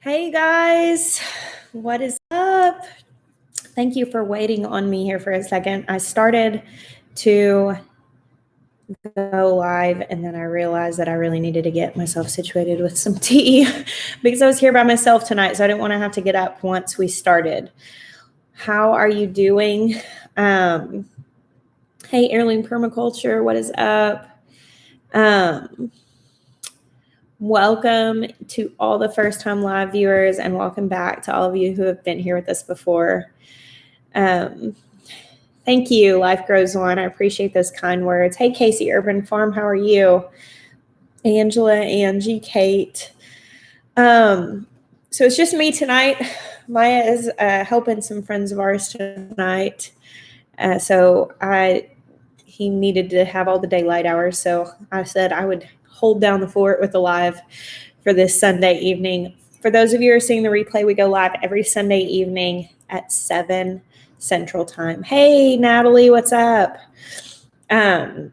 Hey guys, what is up? Thank you for waiting on me here for a second. I started to go live and then I realized that I really needed to get myself situated with some tea because I was here by myself tonight, so I didn't want to have to get up once we started. How are you doing? Hey, Heirloom Permaculture, what is up? Welcome to all the first-time live viewers, and welcome back to all of you who have been here with us before. Thank you, Life Grows On. I appreciate those kind words. Hey, Casey Urban Farm, how are you? Angela, Angie, Kate. So it's just me tonight. Maya is helping some friends of ours tonight. He needed to have all the daylight hours, so I said I would hold down the fort with the live for this Sunday evening. For those of you who are seeing the replay, we go live every Sunday evening at 7 Central Time. Hey, Natalie, what's up? So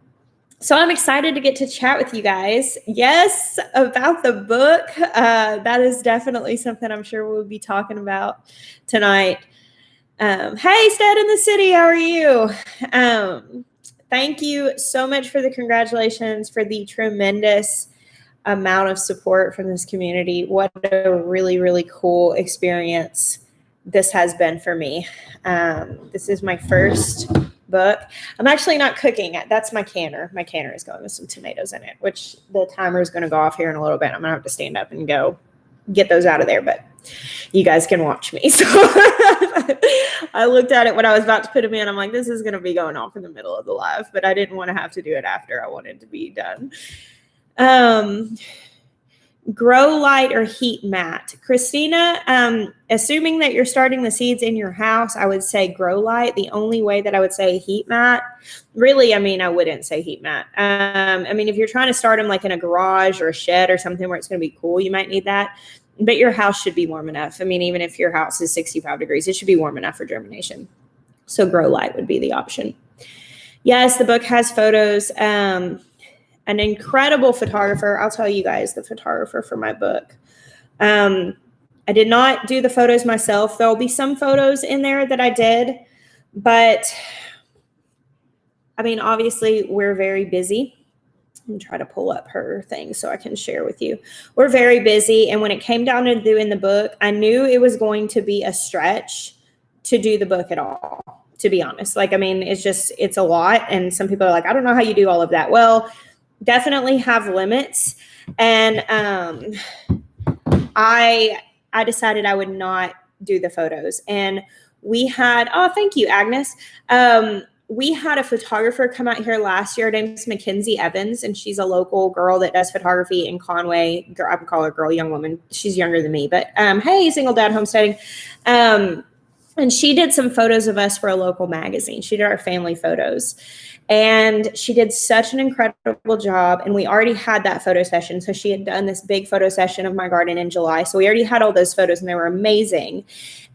I'm excited to get to chat with you guys. Yes, about the book. That is definitely something I'm sure we'll be talking about tonight. Hey, Stead in the City, how are you? Thank you so much for the congratulations, for the tremendous amount of support from this community. What a really, really cool experience this has been for me. This is my first book. I'm actually not cooking it. That's my canner. My canner is going with some tomatoes in it, which the timer is going to go off here in a little bit. I'm going to have to stand up and go get those out of there, but you guys can watch me. So I looked at it when I was about to put them in. I'm like, this is going to be going off in the middle of the live, but I didn't want to have to do it after. I wanted to be done. Grow light or heat mat. Christina, assuming that you're starting the seeds in your house, I would say grow light. The only way that I would say heat mat, really, I wouldn't say heat mat. If you're trying to start them like in a garage or a shed or something where it's going to be cool, you might need that. But your house should be warm enough. Even if your house is 65 degrees, it should be warm enough for germination. So grow light would be the option. Yes, the book has photos. An incredible photographer. I'll tell you guys the photographer for my book. I did not do the photos myself. There'll be some photos in there that I did, but obviously we're very busy. I'm try to pull up her thing so I can share with you. We're very busy. And when it came down to doing the book, I knew it was going to be a stretch to do the book at all, to be honest. It's a lot. And some people are like, I don't know how you do all of that. Well, definitely have limits. And I decided I would not do the photos. And we had, thank you, Agnes. We had a photographer come out here last year. Her name's Mackenzie Evans, and she's a local girl that does photography in Conway. I would call her girl, young woman. She's younger than me, but hey, single dad homesteading. And she did some photos of us for a local magazine. She did our family photos. And she did such an incredible job. And we already had that photo session. So she had done this big photo session of my garden in July. So we already had all those photos and they were amazing.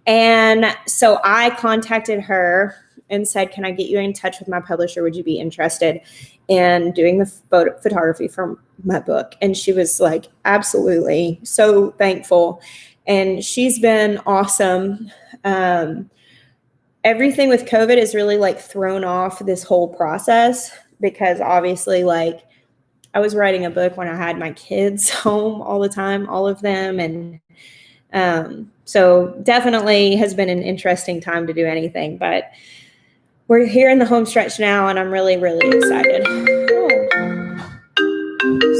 And so I contacted her and said, can I get you in touch with my publisher? Would you be interested in doing the photography for my book? And she was like, absolutely. So thankful. And she's been awesome. Everything with COVID is really thrown off this whole process because obviously I was writing a book when I had my kids home all the time, all of them. And so definitely has been an interesting time to do anything, but we're here in the home stretch now and I'm really, really excited. Oh,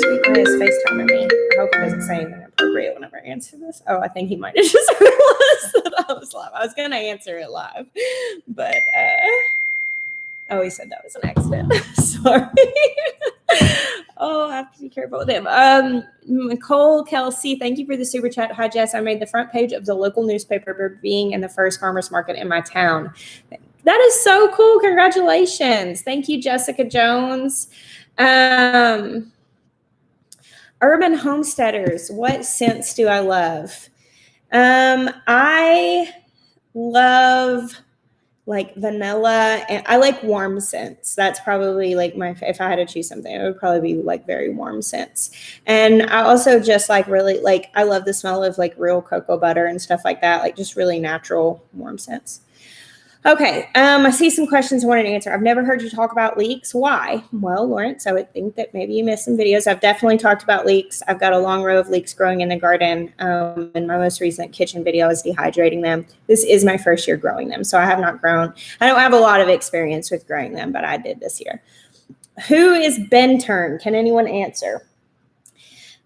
Sweet Ray is FaceTiming me. I hope he doesn't say anything appropriate whenever I answer this. Oh, I think he might have just realized that I was live. I was going to answer it live, but he said that was an accident. Sorry. I have to be careful with him. Nicole Kelsey, thank you for the super chat. Hi, Jess. I made the front page of the local newspaper for being in the first farmers market in my town. That is so cool. Congratulations. Thank you, Jessica Jones. Urban homesteaders, what scents do I love? I love like vanilla, and I like warm scents. That's probably like if I had to choose something, it would probably be like very warm scents. And I also just like really like, I love the smell of like real cocoa butter and stuff like that, like just really natural warm scents. Okay, I see some questions I wanted to answer. I've never heard you talk about leeks. Why? Well, Lawrence, I would think that maybe you missed some videos. I've definitely talked about leeks. I've got a long row of leeks growing in the garden. In my most recent kitchen video, I was dehydrating them. This is my first year growing them, so I have not grown. I don't have a lot of experience with growing them, but I did this year. Who is Ben Turn? Can anyone answer?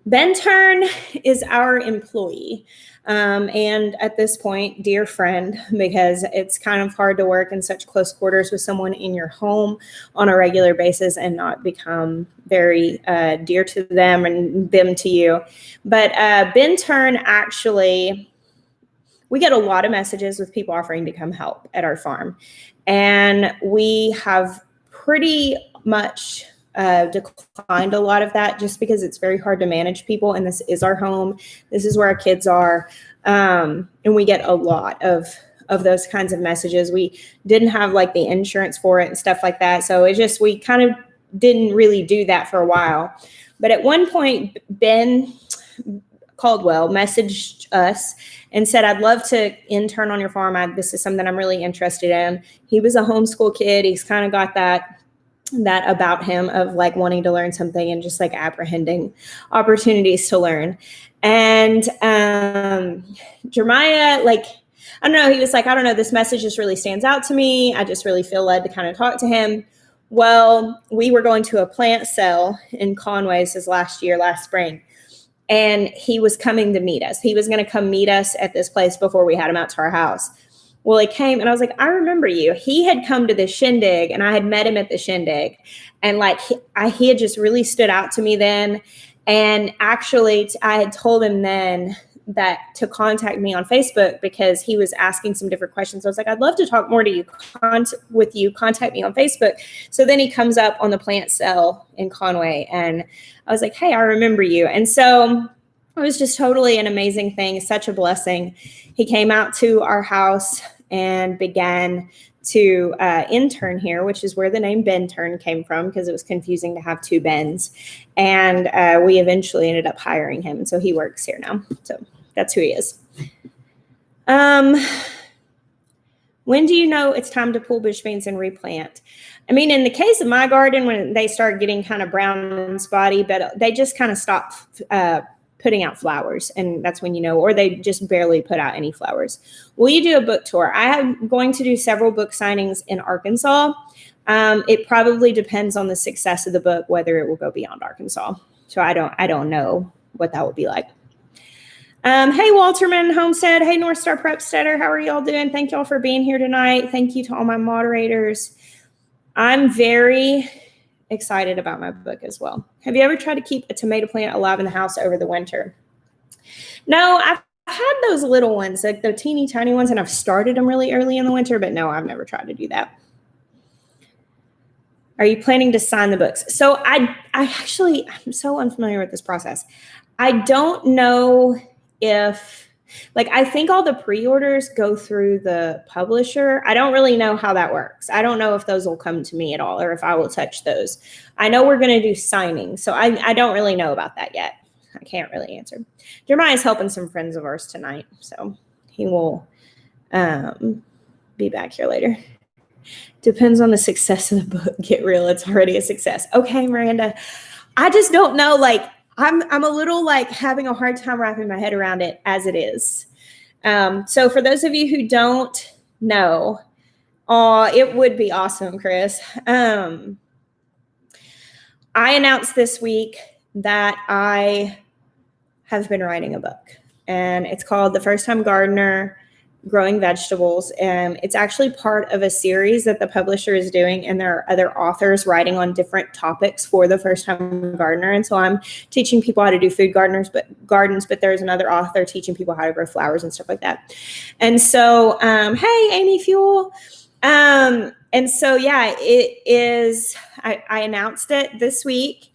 Ben Turn is our employee. And at this point, dear friend, because it's kind of hard to work in such close quarters with someone in your home on a regular basis and not become very dear to them and them to you. But Ben Turn, actually, we get a lot of messages with people offering to come help at our farm. And we have pretty much declined a lot of that just because it's very hard to manage people, and this is our home. This is where our kids are. And we get a lot of those kinds of messages. We didn't have like the insurance for it and stuff like that. So it just, we kind of didn't really do that for a while. But at one point, Ben Caldwell messaged us and said, I'd love to intern on your farm. This is something I'm really interested in. He was a homeschool kid. He's kind of got that about him of like wanting to learn something and just like apprehending opportunities to learn. And Jeremiah, like, I don't know, he was like, I don't know, this message just really stands out to me. I just really feel led to kind of talk to him. Well, we were going to a plant sale in Conway last spring, and he was coming to meet us. He was going to come meet us at this place before we had him out to our house. Well, he came and I was like, I remember you. He had come to the shindig and I had met him at the shindig. And like, he had just really stood out to me then. And actually, I had told him then that to contact me on Facebook because he was asking some different questions. I was like, I'd love to talk more to you, contact me on Facebook. So then he comes up on the plant sale in Conway and I was like, hey, I remember you. And so it was just totally an amazing thing, such a blessing. He came out to our house and began to intern here, which is where the name Ben Turn came from because it was confusing to have two Bens. And we eventually ended up hiring him. So he works here now. So that's who he is. When do you know it's time to pull bush beans and replant? I mean, in the case of my garden, when they start getting kind of brown and spotty, but they just kind of stop putting out flowers, and that's when you know, or they just barely put out any flowers. Will you do a book tour? I am going to do several book signings in Arkansas. It probably depends on the success of the book, whether it will go beyond Arkansas. So I don't know what that will be like. Hey, Walterman Homestead. Hey, North Star Prepsteader. How are y'all doing? Thank y'all for being here tonight. Thank you to all my moderators. I'm very excited about my book as well. Have you ever tried to keep a tomato plant alive in the house over the winter? No, I've had those little ones, like the teeny tiny ones, and I've started them really early in the winter, but no, I've never tried to do that. Are you planning to sign the books? So I'm so unfamiliar with this process. I don't know if, like, I think all the pre-orders go through the publisher. I don't really know how that works. I don't know if those will come to me at all or if I will touch those. I know we're going to do signings, so I don't really know about that yet. I can't really answer. Jeremiah's helping some friends of ours tonight, so he will be back here later. Depends on the success of the book. Get real. It's already a success. Okay, Miranda. I just don't know, like, I'm a little like having a hard time wrapping my head around it as it is. So for those of you who don't know, it would be awesome, Chris. I announced this week that I have been writing a book, and it's called The First Time Gardener, Growing Vegetables. And it's actually part of a series that the publisher is doing, and there are other authors writing on different topics for the first time gardener. And so I'm teaching people how to do food gardens, but there's another author teaching people how to grow flowers and stuff like that. And so, hey, Amy Fuel. And so, yeah, it is, I announced it this week,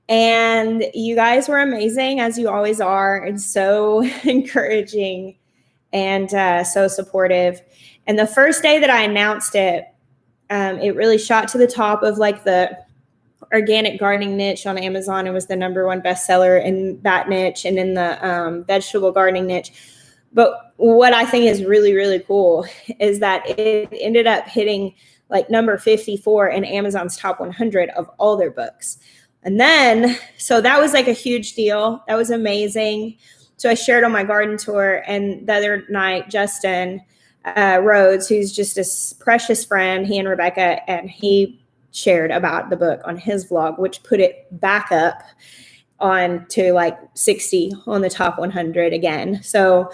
and you guys were amazing, as you always are, and so encouraging and so supportive. And the first day that I announced it, it really shot to the top of like the organic gardening niche on Amazon. It was the #1 bestseller in that niche and in the vegetable gardening niche. But what I think is really, really cool is that it ended up hitting like number 54 in Amazon's top 100 of all their books. And then, so that was like a huge deal. That was amazing. So I shared on my garden tour, and the other night, Justin Rhodes, who's just a precious friend, he and Rebecca, and he shared about the book on his vlog, which put it back up on to like 60 on the top 100 again. So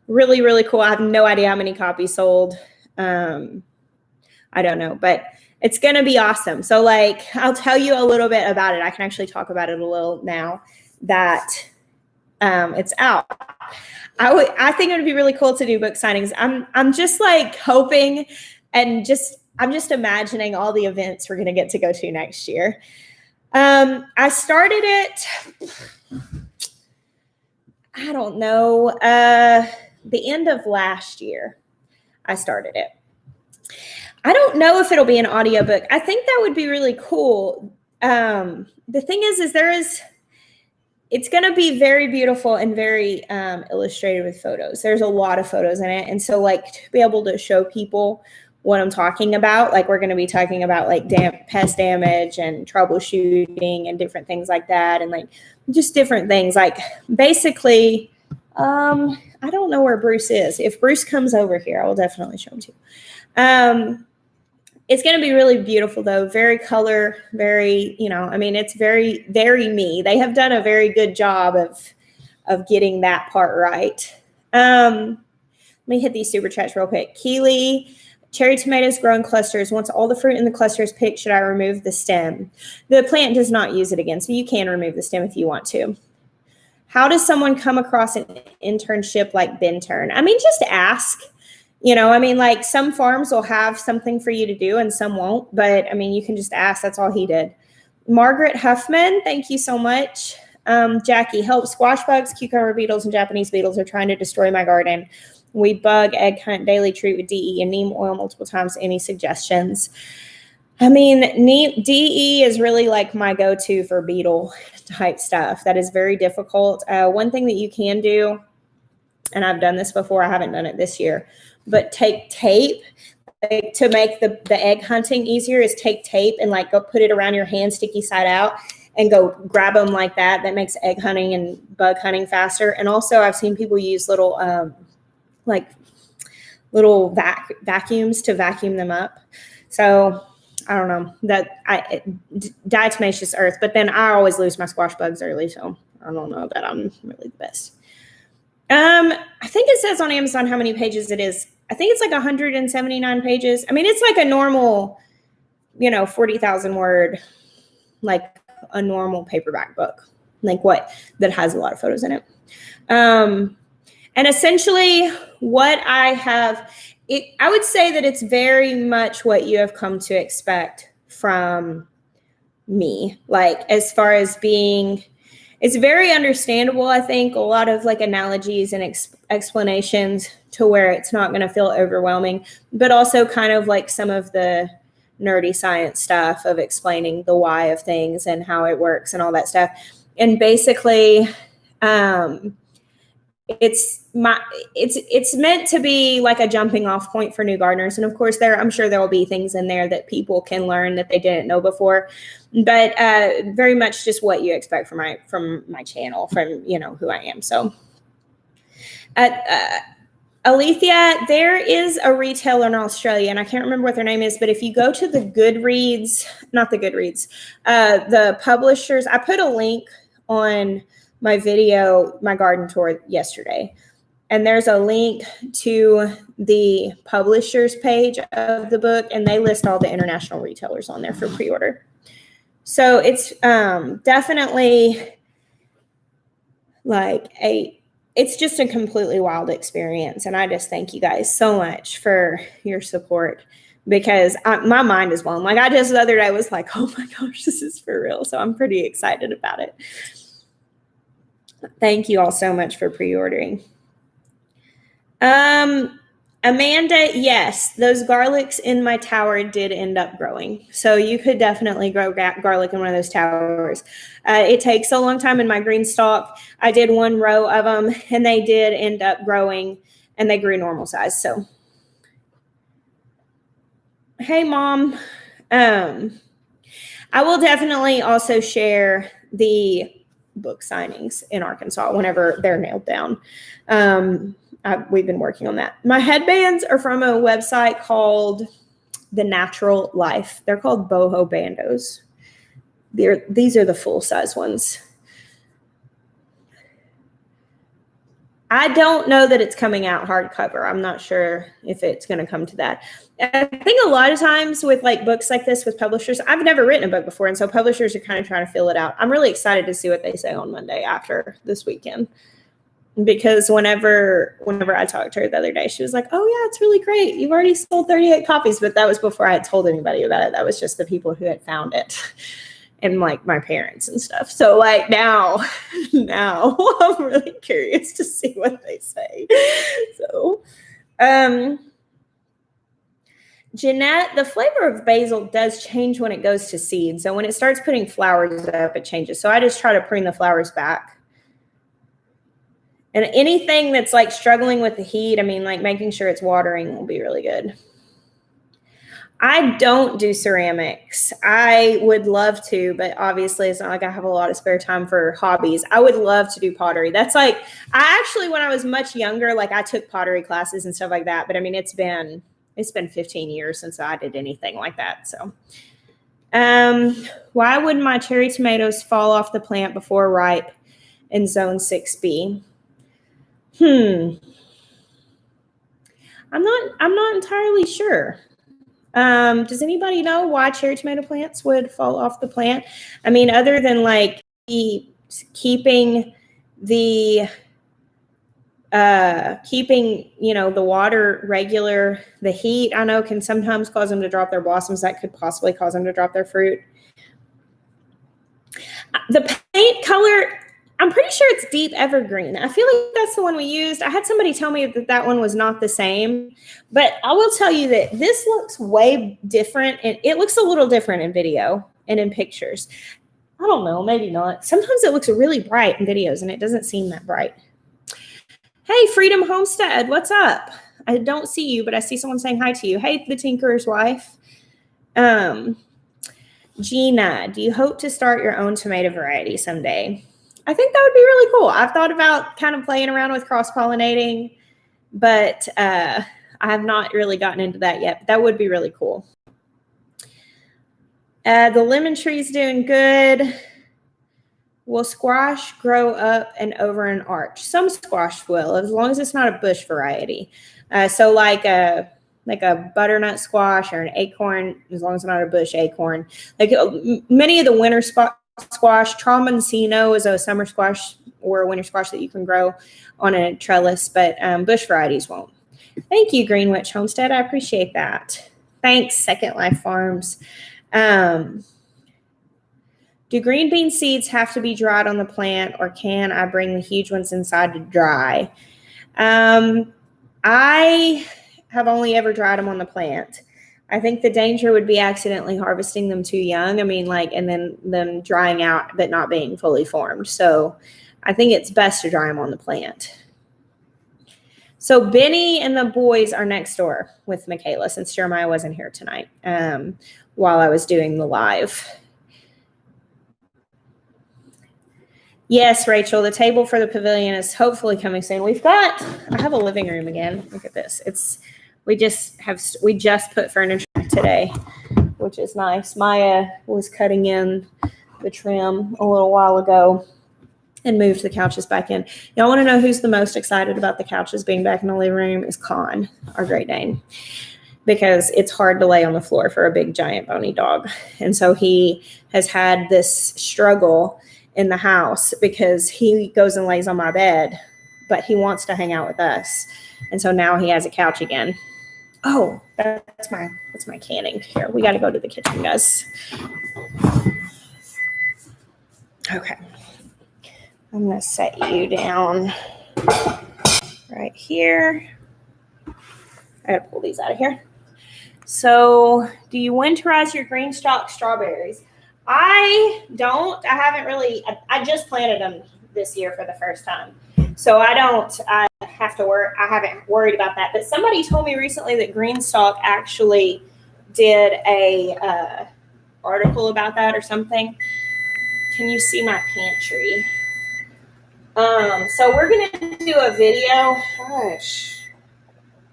really, really cool. I have no idea how many copies sold. I don't know, but it's going to be awesome. So like, I'll tell you a little bit about it. I can actually talk about it a little now that it's out. I think it would be really cool to do book signings. I'm just like hoping and I'm just imagining all the events we're going to get to go to next year. I started it, I don't know, the end of last year. I started it. I don't know if it'll be an audiobook. I think that would be really cool. The thing is it's going to be very beautiful and very illustrated with photos. There's a lot of photos in it. And so like to be able to show people what I'm talking about, like we're going to be talking about like pest damage and troubleshooting and different things like that. And like just different things like basically, I don't know where Bruce is. If Bruce comes over here, I will definitely show him to you. It's going to be really beautiful though. Very color, very, I mean, it's very, very me. They have done a very good job of getting that part right. Let me hit these super chats real quick. Keely, cherry tomatoes grow in clusters. Once all the fruit in the cluster is picked, should I remove the stem? The plant does not use it again, so you can remove the stem if you want to. How does someone come across an internship like Bintern? I mean, just ask. Like some farms will have something for you to do and some won't, but I mean, you can just ask. That's all he did. Margaret Huffman, thank you so much. Jackie, help squash bugs, cucumber beetles, and Japanese beetles are trying to destroy my garden. We bug, egg hunt, daily treat with DE and neem oil multiple times. Any suggestions? I mean, DE is really like my go-to for beetle type stuff. That is very difficult. One thing that you can do, and I've done this before, I haven't done it this year, but take tape to make the egg hunting easier is take tape and like go put it around your hand, sticky side out, and go grab them like that. That makes egg hunting and bug hunting faster. And also I've seen people use little vacuums to vacuum them up. So I don't know diatomaceous earth, but then I always lose my squash bugs early. So I don't know that I'm really the best. I think it says on Amazon how many pages it is. I think it's like 179 pages. I mean, it's like a normal, 40,000 word, like a normal paperback book, that has a lot of photos in it. And essentially what I have, I would say that it's very much what you have come to expect from me, like as far as being, it's very understandable. I think a lot of like analogies and explanations to where it's not going to feel overwhelming, but also kind of like some of the nerdy science stuff of explaining the why of things and how it works and all that stuff. And basically, it's meant to be like a jumping off point for new gardeners. And of course I'm sure there will be things in there that people can learn that they didn't know before, but very much just what you expect from my channel, from, who I am. So Alethea, there is a retailer in Australia, and I can't remember what their name is, but if you go to the the publishers, I put a link on my video, my garden tour yesterday, and there's a link to the publisher's page of the book, and they list all the international retailers on there for pre-order. So it's definitely it's just a completely wild experience. And I just thank you guys so much for your support, because my mind is blown. Like I just the other day was like, oh my gosh, this is for real. So I'm pretty excited about it. Thank you all so much for pre-ordering. Amanda, yes, those garlics in my tower did end up growing. So you could definitely grow garlic in one of those towers. It takes a long time in my green stalk. I did one row of them and they did end up growing and they grew normal size. So, hey, Mom. I will definitely also share the book signings in Arkansas whenever they're nailed down. We've been working on that. My headbands are from a website called The Natural Life. They're called boho bandos. These are the full-size ones. I don't know that it's coming out hardcover. I'm not sure if it's going to come to that. I think a lot of times with like books like this with publishers, I've never written a book before, and so publishers are kind of trying to fill it out. I'm really excited to see what they say on Monday after this weekend. Because whenever I talked to her the other day, she was like, oh, yeah, it's really great. You've already sold 38 copies. But that was before I had told anybody about it. That was just the people who had found it and like my parents and stuff. So like now I'm really curious to see what they say. So, Jeanette, the flavor of basil does change when it goes to seed. So when it starts putting flowers up, it changes. So I just try to prune the flowers back. And anything that's like struggling with the heat, I mean, like making sure it's watering will be really good. I don't do ceramics. I would love to, but obviously it's not like I have a lot of spare time for hobbies. I would love to do pottery. That's like, I actually, when I was much younger, like I took pottery classes and stuff like that. But I mean, it's been 15 years since I did anything like that. So, why would my cherry tomatoes fall off the plant before ripe in zone 6B? I'm not entirely sure. Does anybody know why cherry tomato plants would fall off the plant? I mean, other than like keeping the the water regular, the heat I know can sometimes cause them to drop their blossoms. That could possibly cause them to drop their fruit. The paint color, I'm pretty sure it's deep evergreen. I feel like that's the one we used. I had somebody tell me that one was not the same, but I will tell you that this looks way different, and it looks a little different in video and in pictures. I don't know, maybe not. Sometimes it looks really bright in videos, and it doesn't seem that bright. Hey, Freedom Homestead, what's up? I don't see you, but I see someone saying hi to you. Hey, the Tinkerer's wife. Gina, do you hope to start your own tomato variety someday? I think that would be really cool. I've thought about kind of playing around with cross-pollinating, but I have not really gotten into that yet. But that would be really cool. The lemon tree's doing good. Will squash grow up and over an arch? Some squash will, as long as it's not a bush variety. So like a butternut squash or an acorn, as long as it's not a bush acorn. Like many of the winter squash, Tramontino is a summer squash or a winter squash that you can grow on a trellis, but bush varieties won't. Thank you, Greenwich Homestead. I appreciate that. Thanks, Second Life Farms. Do green bean seeds have to be dried on the plant, or can I bring the huge ones inside to dry? I have only ever dried them on the plant. I think the danger would be accidentally harvesting them too young. I mean, and then them drying out but not being fully formed. So I think it's best to dry them on the plant. So Benny and the boys are next door with Michaela, since Jeremiah wasn't here tonight while I was doing the live. Yes, Rachel, the table for the pavilion is hopefully coming soon. I have a living room again. Look at this. We just put furniture today, which is nice. Maya was cutting in the trim a little while ago and moved the couches back in. Y'all want to know who's the most excited about the couches being back in the living room? Is Con, our Great Dane, because it's hard to lay on the floor for a big, giant, bony dog. And so he has had this struggle in the house because he goes and lays on my bed, but he wants to hang out with us. And so now he has a couch again. Oh, that's my canning here. We got to go to the kitchen, guys. Okay. I'm going to set you down right here. I gotta pull these out of here. So, do you winterize your green stalk strawberries? I don't. I haven't really. I just planted them this year for the first time, so I have to worry. I haven't worried about that. But somebody told me recently that green stalk actually did a article about that or something. Can you see my pantry? So we're gonna do a video. Gosh.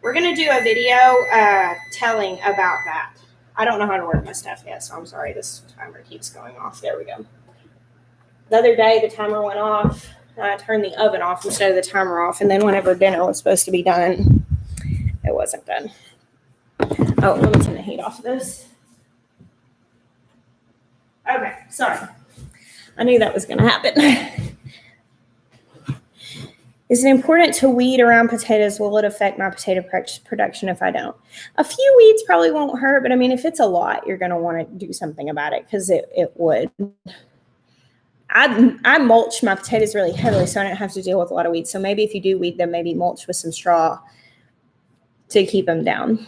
We're going to do a video telling about that. I don't know how to work my stuff yet, so I'm sorry this timer keeps going off. There we go. The other day, the timer went off. I turned the oven off instead of the timer off, and then whenever dinner was supposed to be done, it wasn't done. Oh, let me turn the heat off of this. Okay, sorry. I knew that was going to happen. Is it important to weed around potatoes? Will it affect my potato production if I don't? A few weeds probably won't hurt, but I mean, if it's a lot, you're going to want to do something about it because it would. I mulch my potatoes really heavily, so I don't have to deal with a lot of weeds. So maybe if you do weed them, maybe mulch with some straw to keep them down.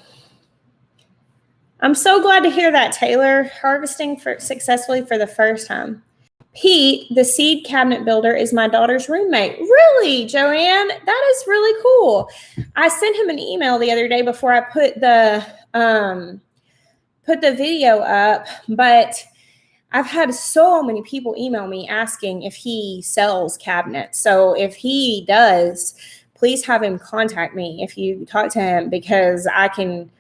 I'm so glad to hear that, Taylor. Harvesting successfully for the first time. Pete, the seed cabinet builder, is my daughter's roommate. Really, Joanne? That is really cool. I sent him an email the other day before I put the video up, but I've had so many people email me asking if he sells cabinets. So if he does, please have him contact me if you talk to him, because I can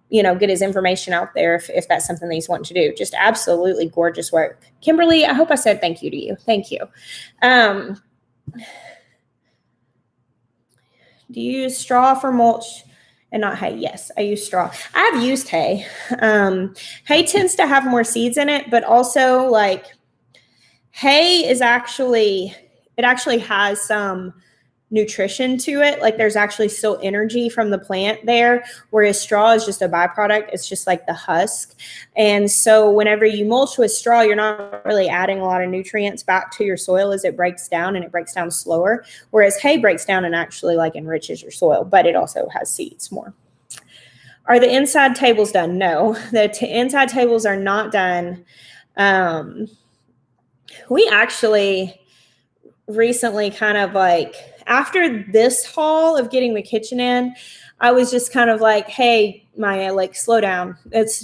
get his information out there if that's something that he's wanting to do. Just absolutely gorgeous work. Kimberly, I hope I said thank you to you. Thank you. Do you use straw for mulch and not hay? Yes, I use straw. I've used hay. Hay tends to have more seeds in it, but also like hay is actually has some nutrition to it. Like there's actually still energy from the plant there, whereas straw is just a byproduct. It's just like the husk. And so whenever you mulch with straw, you're not really adding a lot of nutrients back to your soil as it breaks down, and it breaks down slower, whereas hay breaks down and actually like enriches your soil, but it also has seeds more. Are the inside tables done? No, the inside tables are not done. We actually recently kind of like, after this haul of getting the kitchen in, I was just kind of like, hey, Maya, like slow down. It's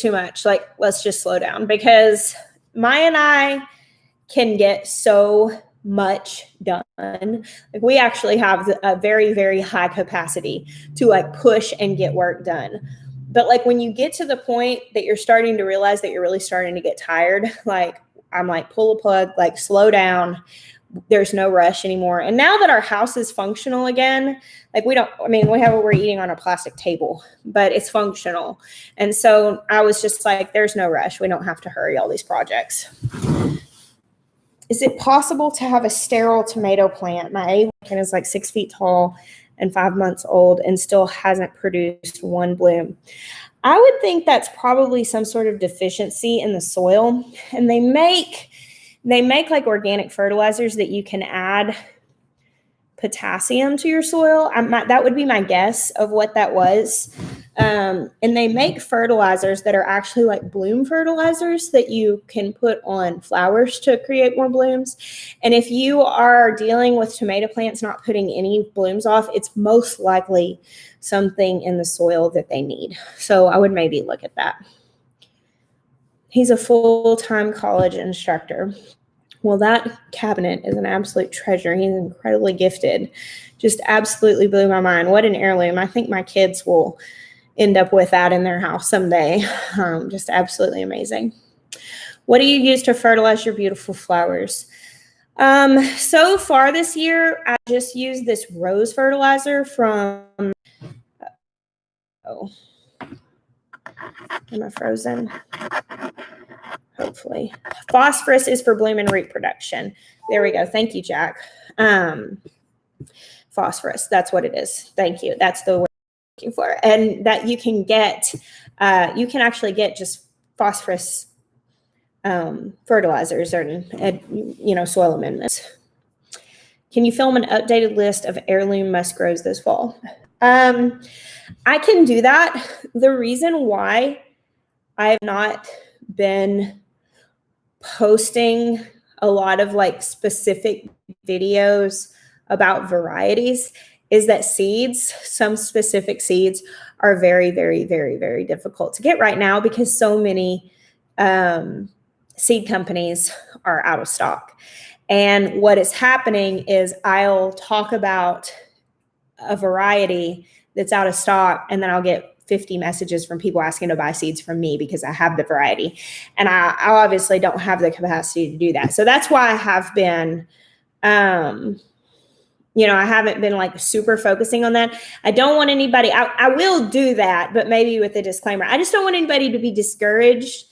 too much. Like, let's just slow down, because Maya and I can get so much done. Like we actually have a very, very high capacity to like push and get work done. But like when you get to the point that you're starting to realize that you're really starting to get tired, like I'm like, pull a plug, like slow down. There's no rush anymore. And now that our house is functional again, like we have what we're eating on a plastic table, but it's functional. And so I was just like, there's no rush. We don't have to hurry all these projects. Is it possible to have a sterile tomato plant? My A1 is like 6 feet tall and 5 months old and still hasn't produced one bloom. I would think that's probably some sort of deficiency in the soil. And they make like organic fertilizers that you can add potassium to your soil. That would be my guess of what that was. And they make fertilizers that are actually like bloom fertilizers that you can put on flowers to create more blooms. And if you are dealing with tomato plants not putting any blooms off, it's most likely something in the soil that they need. So I would maybe look at that. He's a full-time college instructor. Well, that cabinet is an absolute treasure. He's incredibly gifted. Just absolutely blew my mind. What an heirloom. I think my kids will end up with that in their house someday. Just absolutely amazing. What do you use to fertilize your beautiful flowers? So far this year, I just used this rose fertilizer from, am I frozen? Hopefully. Phosphorus is for bloom and root production. There we go. Thank you, Jack. Phosphorus, that's what it is. Thank you. That's the word I'm looking for. And that you can actually get just phosphorus fertilizers and soil amendments. Can you film an updated list of heirloom musk grows this fall? I can do that. The reason why I've not been posting a lot of like specific videos about varieties is that some specific seeds are very, very, very, very difficult to get right now because so many seed companies are out of stock. And what is happening is I'll talk about a variety that's out of stock, and then I'll get 50 messages from people asking to buy seeds from me because I have the variety. And I obviously don't have the capacity to do that. So that's why I have been, I haven't been like super focusing on that. I don't want anybody, I will do that, but maybe with a disclaimer. I just don't want anybody to be discouraged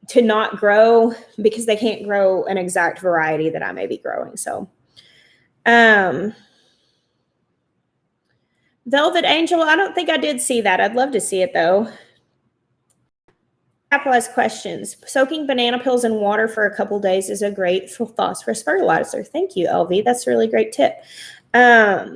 to not grow because they can't grow an exact variety that I may be growing. So, Velvet Angel, I don't think I did see that. I'd love to see it though. Capitalized questions. Soaking banana peels in water for a couple days is a great phosphorus fertilizer. Thank you, LV. That's a really great tip. How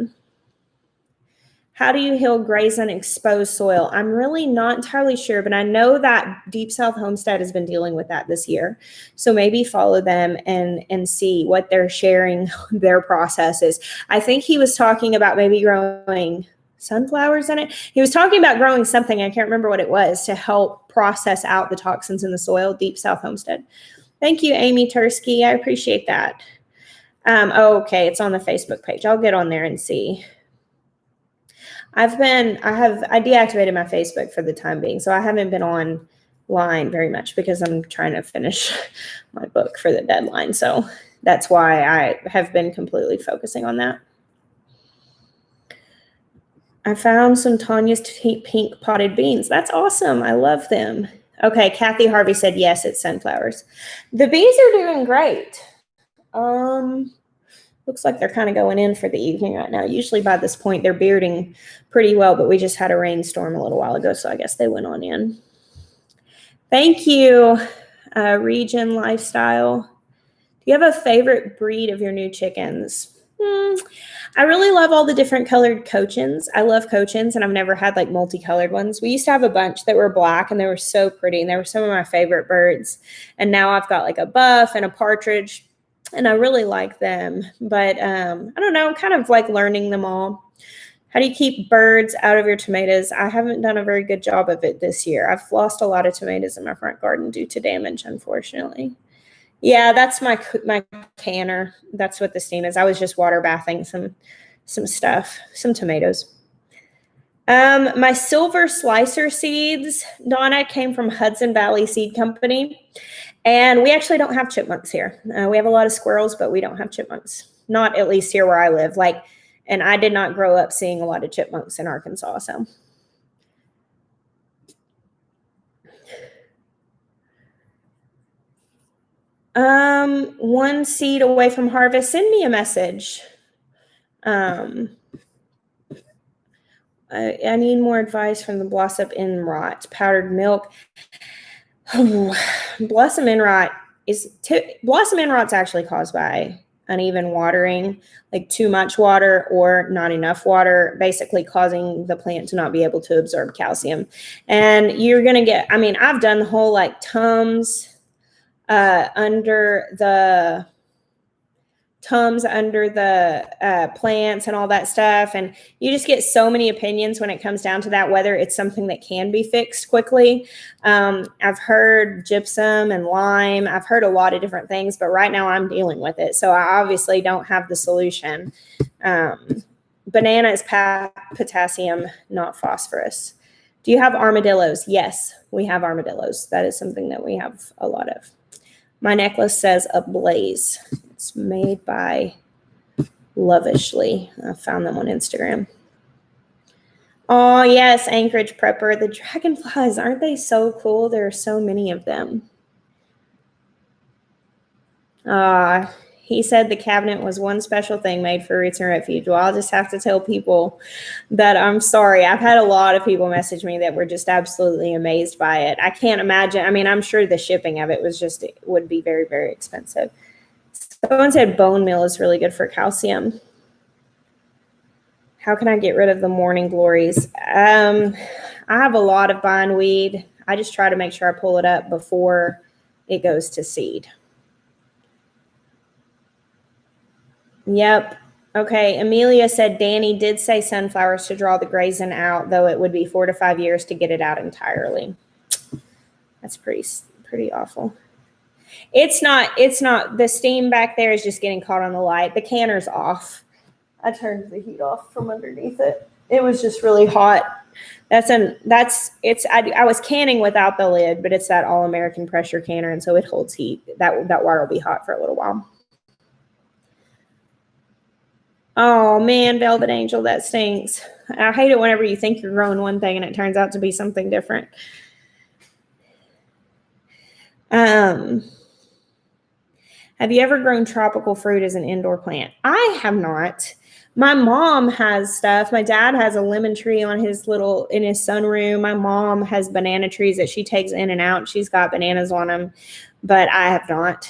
do you heal graze on exposed soil? I'm really not entirely sure, but I know that Deep South Homestead has been dealing with that this year. So maybe follow them and see what they're sharing their process is. I think he was talking about maybe growing sunflowers in it. He was talking about growing something, I can't remember what it was, to help process out the toxins in the soil. Deep South Homestead. Thank you, Amy Tursky. I appreciate that. Okay, it's on the Facebook page. I'll get on there and see. I deactivated my Facebook for the time being, so I haven't been online very much because I'm trying to finish my book for the deadline. So that's why I have been completely focusing on that. I found some Tanya's pink potted beans. That's awesome. I love them. Okay, Kathy Harvey said yes, it's sunflowers. The bees are doing great. Looks like they're kind of going in for the evening right now. Usually by this point, they're bearding pretty well, but we just had a rainstorm a little while ago, so I guess they went on in. Thank you, Region Lifestyle. Do you have a favorite breed of your new chickens? I really love all the different colored Cochins. I love Cochins, and I've never had like multicolored ones. We used to have a bunch that were black, and they were so pretty, and they were some of my favorite birds. And now I've got like a buff and a partridge, and I really like them. But I don't know, I'm kind of like learning them all. How do you keep birds out of your tomatoes? I haven't done a very good job of it this year. I've lost a lot of tomatoes in my front garden due to damage, unfortunately. Yeah, that's my canner. That's what the steam is. I was just water bathing some stuff, some tomatoes. My silver slicer seeds, Donna, came from Hudson Valley Seed Company. And we actually don't have chipmunks here. We have a lot of squirrels, but we don't have chipmunks. Not at least here where I live. And I did not grow up seeing a lot of chipmunks in Arkansas, so. One seed away from harvest, send me a message. I need more advice from the blossom end rot, powdered milk. Blossom end rot is actually caused by uneven watering, like too much water or not enough water, basically causing the plant to not be able to absorb calcium. And you're going to get, I've done the whole like Tums under the plants and all that stuff. And you just get so many opinions when it comes down to that, whether it's something that can be fixed quickly. I've heard gypsum and lime. I've heard a lot of different things, but right now I'm dealing with it. So I obviously don't have the solution. Banana is potassium, not phosphorus. Do you have armadillos? Yes, we have armadillos. That is something that we have a lot of. My necklace says Ablaze. It's made by Lovishly. I found them on Instagram. Oh, yes, Anchorage Prepper. The dragonflies, aren't they so cool? There are so many of them. He said the cabinet was one special thing made for Roots and Refuge. Well, I'll just have to tell people that I'm sorry. I've had a lot of people message me that were just absolutely amazed by it. I can't imagine. I'm sure the shipping of it would be very, very expensive. Someone said bone meal is really good for calcium. How can I get rid of the morning glories? I have a lot of bindweed. I just try to make sure I pull it up before it goes to seed. Yep. Okay. Amelia said Danny did say sunflowers to draw the grazing out, though it would be 4 to 5 years to get it out entirely. That's pretty awful. It's not. The steam back there is just getting caught on the light. The canner's off. I turned the heat off from underneath it. It was just really hot. I was canning without the lid, but it's that all-American pressure canner, and so it holds heat. That wire will be hot for a little while. Oh man, Velvet Angel, that stinks. I hate it whenever you think you're growing one thing and it turns out to be something different. Have you ever grown tropical fruit as an indoor plant? I have not. My mom has stuff. My dad has a lemon tree in his sunroom. My mom has banana trees that she takes in and out. She's got bananas on them, but I have not.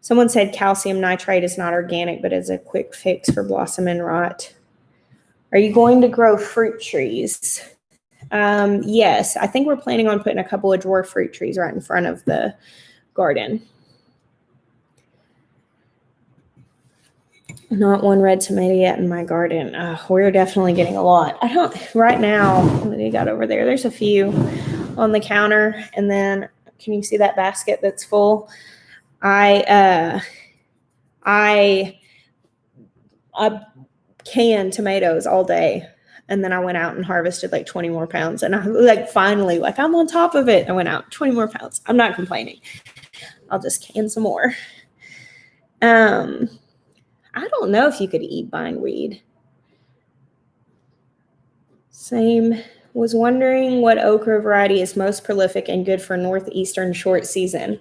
Someone said calcium nitrate is not organic, but is a quick fix for blossom and rot. Are you going to grow fruit trees? Yes, I think we're planning on putting a couple of dwarf fruit trees right in front of the garden. Not one red tomato yet in my garden. We're definitely getting a lot. Right now, what do you got over there? There's a few on the counter. And then, can you see that basket that's full? I canned tomatoes all day. And then I went out and harvested like 20 more pounds. And I finally, I'm on top of it. I went out 20 more pounds. I'm not complaining. I'll just can some more. I don't know if you could eat bindweed. Same. Was wondering what okra variety is most prolific and good for northeastern short season.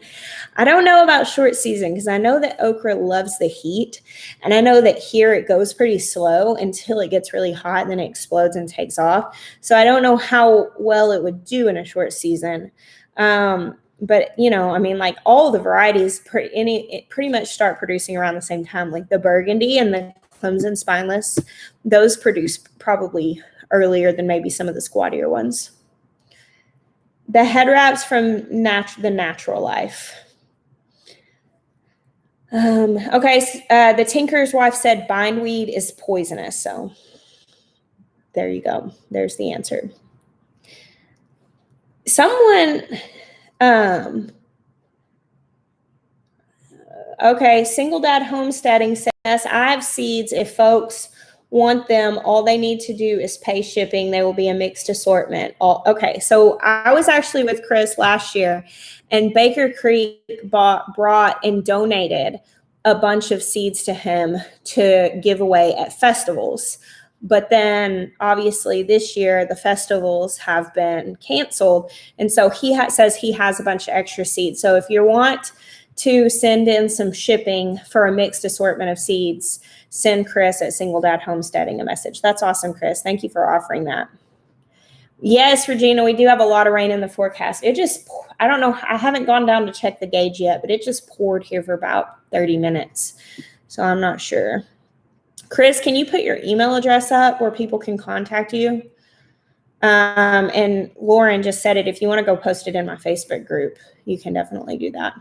I don't know about short season because I know that okra loves the heat. And I know that here it goes pretty slow until it gets really hot and then it explodes and takes off. So I don't know how well it would do in a short season. But, all the varieties pretty much start producing around the same time. Like the burgundy and the Clemson spineless, those produce probably earlier than maybe some of the squattier ones. The head wraps from the Natural Life. The tinker's wife said bindweed is poisonous. So there you go. There's the answer. Someone... Single Dad Homesteading says, I have seeds. If folks want them, all they need to do is pay shipping. They will be a mixed assortment. So I was actually with Chris last year, and Baker Creek brought and donated a bunch of seeds to him to give away at festivals. But then obviously this year the festivals have been canceled. And so he says he has a bunch of extra seeds. So if you want to send in some shipping for a mixed assortment of seeds, send Chris at Single Dad Homesteading a message. That's awesome, Chris. Thank you for offering that. Yes, Regina, we do have a lot of rain in the forecast. I don't know. I haven't gone down to check the gauge yet, but it just poured here for about 30 minutes. So I'm not sure. Chris, can you put your email address up where people can contact you? And Lauren just said it. If you want to go post it in my Facebook group, you can definitely do that.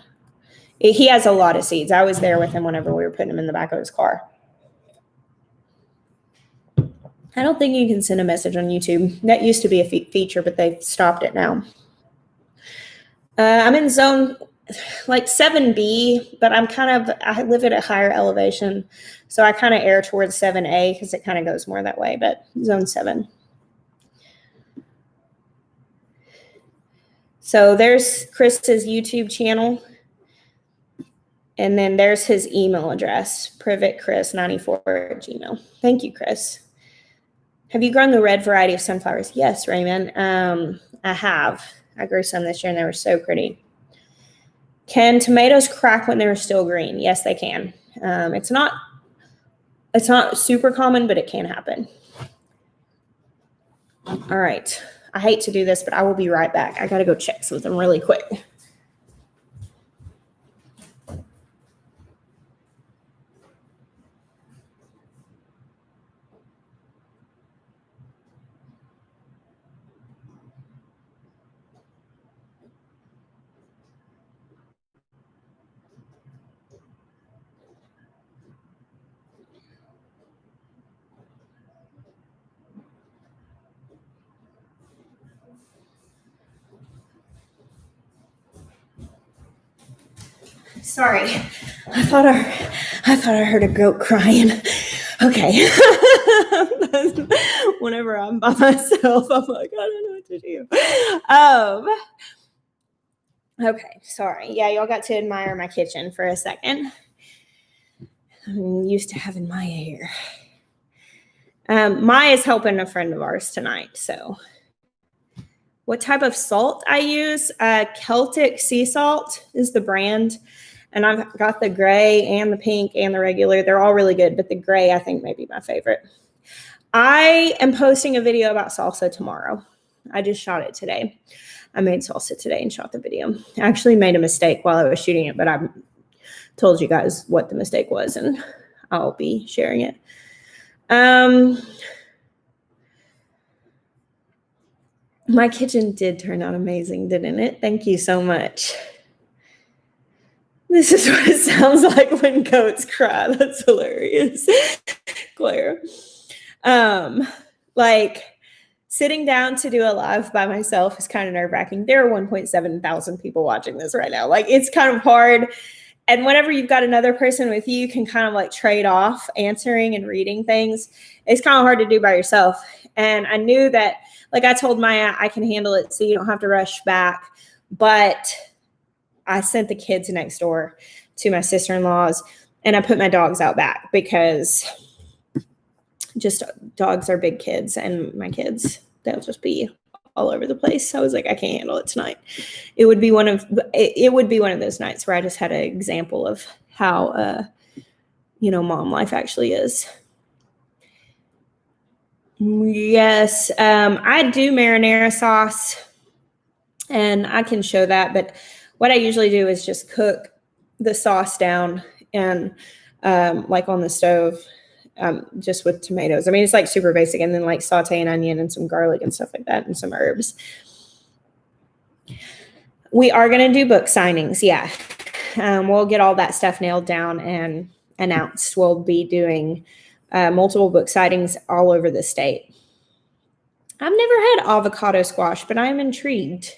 He has a lot of seeds. I was there with him whenever we were putting them in the back of his car. I don't think you can send a message on YouTube. That used to be a feature, but they've stopped it now. I'm in zone 7B, but I live at a higher elevation. So I kind of err towards 7A because it kind of goes more that way, but zone 7. So there's Chris's YouTube channel. And then there's his email address, privatchris94@gmail. Thank you, Chris. Have you grown the red variety of sunflowers? Yes, Raymond. I have. I grew some this year and they were so pretty. Can tomatoes crack when they're still green? Yes, they can. It's not super common, but it can happen. All right. I hate to do this, but I will be right back. I got to go check something really quick. Sorry. I thought I heard a goat crying. Okay. Whenever I'm by myself, I'm like, I don't know what to do. Okay, sorry. Yeah, y'all got to admire my kitchen for a second. I'm used to having Maya here. Maya's helping a friend of ours tonight. So what type of salt I use? Celtic sea salt is the brand. And I've got the gray and the pink and the regular. They're all really good, but the gray I think may be my favorite. I am posting a video about salsa tomorrow. I just shot it today. I made salsa today and shot the video. I actually made a mistake while I was shooting it, but I told you guys what the mistake was, and I'll be sharing it. My kitchen did turn out amazing, didn't it? Thank you so much. This is what it sounds like when goats cry. That's hilarious. Claire. Like sitting down to do a live by myself is kind of nerve-wracking. There are 1.7 thousand people watching this right now. Like it's kind of hard. And whenever you've got another person with you, you can kind of like trade off answering and reading things. It's kind of hard to do by yourself. And I knew that, like I told Maya, I can handle it so you don't have to rush back. But I sent the kids next door to my sister-in-law's and I put my dogs out back because just dogs are big kids and my kids, they'll just be all over the place. So I was like, I can't handle it tonight. It would be one of those nights where I just had an example of how, mom life actually is. Yes. I do marinara sauce and I can show that, but what I usually do is just cook the sauce down and like on the stove, just with tomatoes. I mean, it's like super basic, and then like saute an onion and some garlic and stuff like that and some herbs. We are going to do book signings. Yeah. We'll get all that stuff nailed down and announced. We'll be doing multiple book signings all over the state. I've never had avocado squash, but I'm intrigued.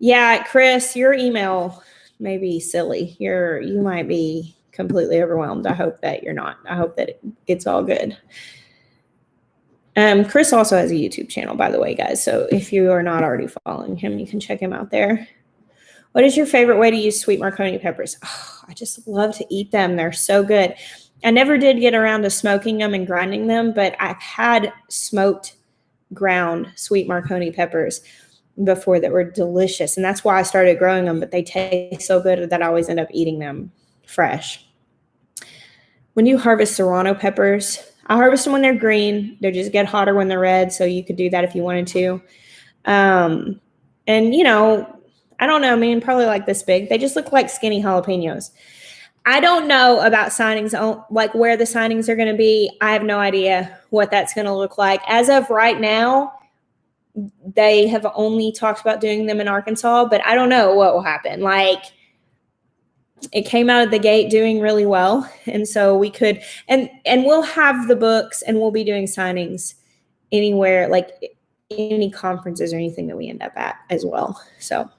Yeah, Chris, your email may be silly. You might be completely overwhelmed. I hope that you're not. I hope that it's all good. Chris also has a YouTube channel, by the way, guys. So if you are not already following him, you can check him out there. What is your favorite way to use sweet Marconi peppers? Oh, I just love to eat them. They're so good. I never did get around to smoking them and grinding them, but I've had smoked ground sweet Marconi peppers before that were delicious. And that's why I started growing them, but they taste so good that I always end up eating them fresh. When you harvest Serrano peppers, I harvest them when they're green. They just get hotter when they're red. So you could do that if you wanted to. And I don't know, probably like this big. They just look like skinny jalapenos. I don't know about signings, like where the signings are going to be. I have no idea what that's going to look like. As of right now, they have only talked about doing them in Arkansas, but I don't know what will happen. Like, it came out of the gate doing really well. And so we could, and we'll have the books and we'll be doing signings anywhere, like any conferences or anything that we end up at as well. So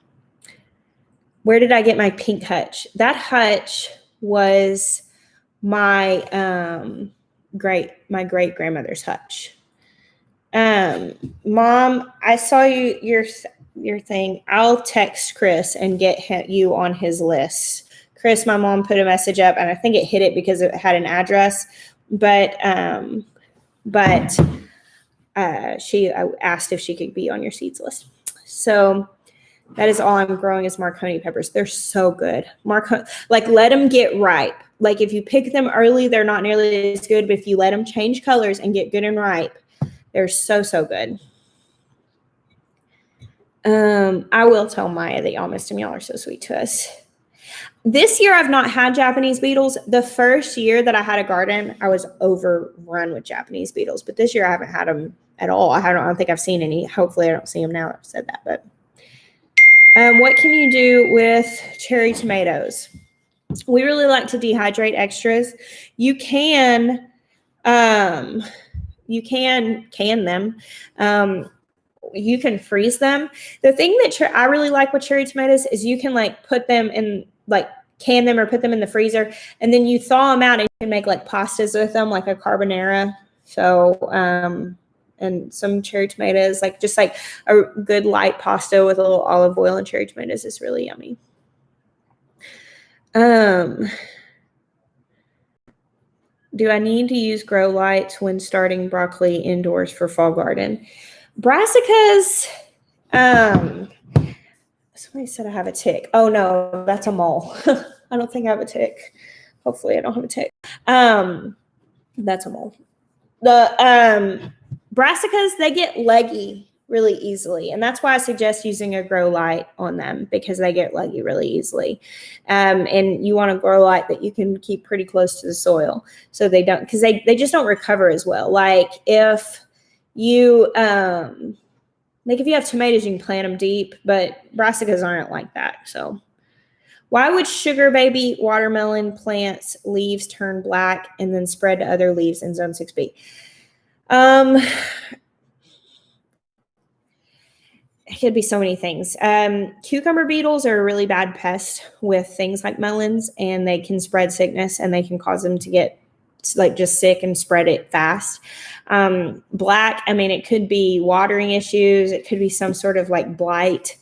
where did I get my pink hutch? That hutch was my great grandmother's hutch. Mom, I saw your thing. I'll text Chris and get you on his list. Chris, my mom put a message up, and I think it hit it because it had an address. But she asked if she could be on your seeds list. So that is all I'm growing is Marconi peppers. They're so good. Like let them get ripe. Like if you pick them early, they're not nearly as good. But if you let them change colors and get good and ripe, they're so good. I will tell Maya that y'all missed him. Y'all are so sweet to us. This year, I've not had Japanese beetles. The first year that I had a garden, I was overrun with Japanese beetles. But this year, I haven't had them at all. I don't think I've seen any. Hopefully, I don't see them now that I've said that. But what can you do with cherry tomatoes? We really like to dehydrate extras. You can can them. You can freeze them. The thing that I really like with cherry tomatoes is you can like put them in like can them or put them in the freezer, and then you thaw them out and you can make like pastas with them, like a carbonara. So, and some cherry tomatoes, like just like a good light pasta with a little olive oil and cherry tomatoes is really yummy. Do I need to use grow lights when starting broccoli indoors for fall garden? Brassicas, somebody said I have a tick. Oh no, that's a mole. I don't think I have a tick. Hopefully I don't have a tick. That's a mole. The brassicas, they get leggy really easily, and that's why I suggest using a grow light on them, because they get leggy really easily. And you want a grow light that you can keep pretty close to the soil so they don't, because they just don't recover as well. Like if you like if you have tomatoes, you can plant them deep, but brassicas aren't like that. So why would sugar baby watermelon plants leaves turn black and then spread to other leaves in zone 6B? It could be so many things. Cucumber beetles are a really bad pest with things like melons, and they can spread sickness and they can cause them to get like just sick and spread it fast. Black, I mean, it could be watering issues. It could be some sort of like blight.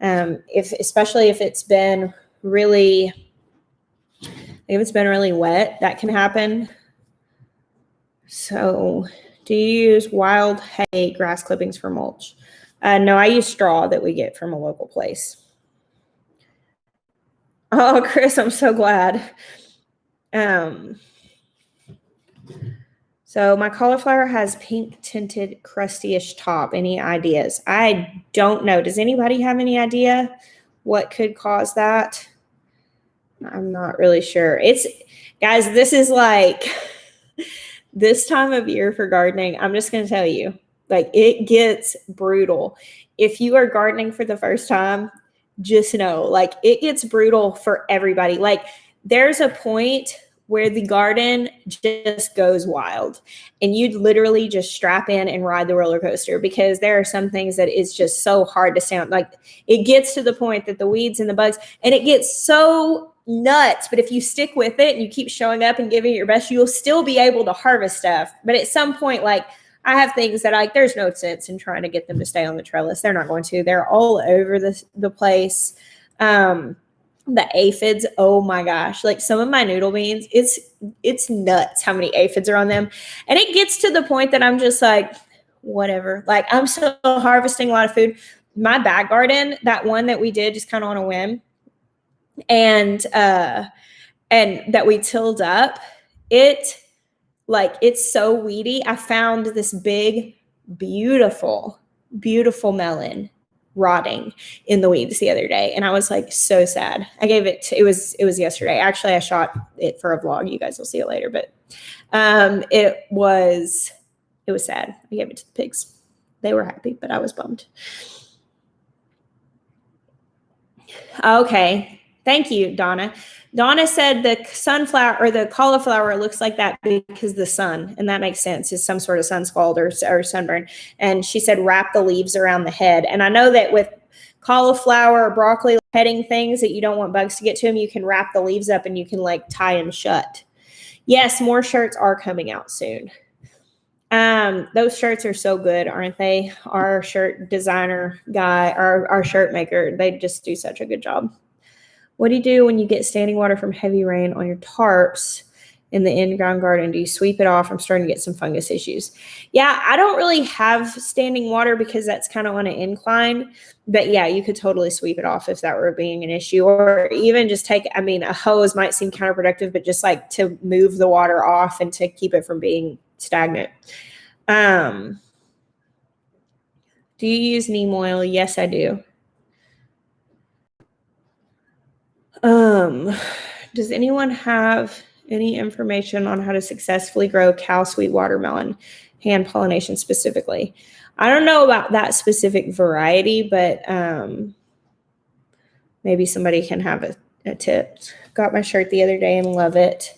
Especially if it's been really wet, that can happen. So do you use wild hay grass clippings for mulch? No, I use straw that we get from a local place. Oh, Chris, I'm so glad. So my cauliflower has pink tinted crustyish top. Any ideas? I don't know. Does anybody have any idea what could cause that? I'm not really sure. Guys, this is like this time of year for gardening. I'm just going to tell you, like, it gets brutal. If you are gardening for the first time, just know, like, it gets brutal for everybody. Like, there's a point where the garden just goes wild, and you'd literally just strap in and ride the roller coaster, because there are some things that it's just so hard to stay on. Like, it gets to the point that the weeds and the bugs, and it gets so nuts, but if you stick with it and you keep showing up and giving it your best, you'll still be able to harvest stuff. But at some point, like, I have things that there's no sense in trying to get them to stay on the trellis. They're not going to. They're all over the place. The aphids, oh my gosh. Like some of my noodle beans, it's nuts how many aphids are on them. And it gets to the point that I'm just like, whatever. Like, I'm still harvesting a lot of food. My back garden, that one that we did just kind of on a whim, and that we tilled up, it's so weedy. I found this big, beautiful, beautiful melon rotting in the weeds the other day, and I was like so sad. I gave it it was yesterday. Actually, I shot it for a vlog. You guys will see it later, but it was sad. I gave it to the pigs. They were happy, but I was bummed. Okay. Thank you, Donna. Donna said the sunflower or the cauliflower looks like that because the sun, and that makes sense. It's some sort of sun scald or sunburn. And she said wrap the leaves around the head. And I know that with cauliflower or broccoli heading things that you don't want bugs to get to them, you can wrap the leaves up and you can like tie them shut. Yes, more shirts are coming out soon. Those shirts are so good, aren't they? Our shirt designer guy, our shirt maker, they just do such a good job. What do you do when you get standing water from heavy rain on your tarps in the in-ground garden? Do you sweep it off? I'm starting to get some fungus issues. Yeah, I don't really have standing water because that's kind of on an incline. But yeah, you could totally sweep it off if that were being an issue. Or even just a hose might seem counterproductive, but just like to move the water off and to keep it from being stagnant. Do you use neem oil? Yes, I do. Does anyone have any information on how to successfully grow cow sweet watermelon, hand pollination specifically? I don't know about that specific variety, but maybe somebody can have a tip. Got my shirt the other day and love it.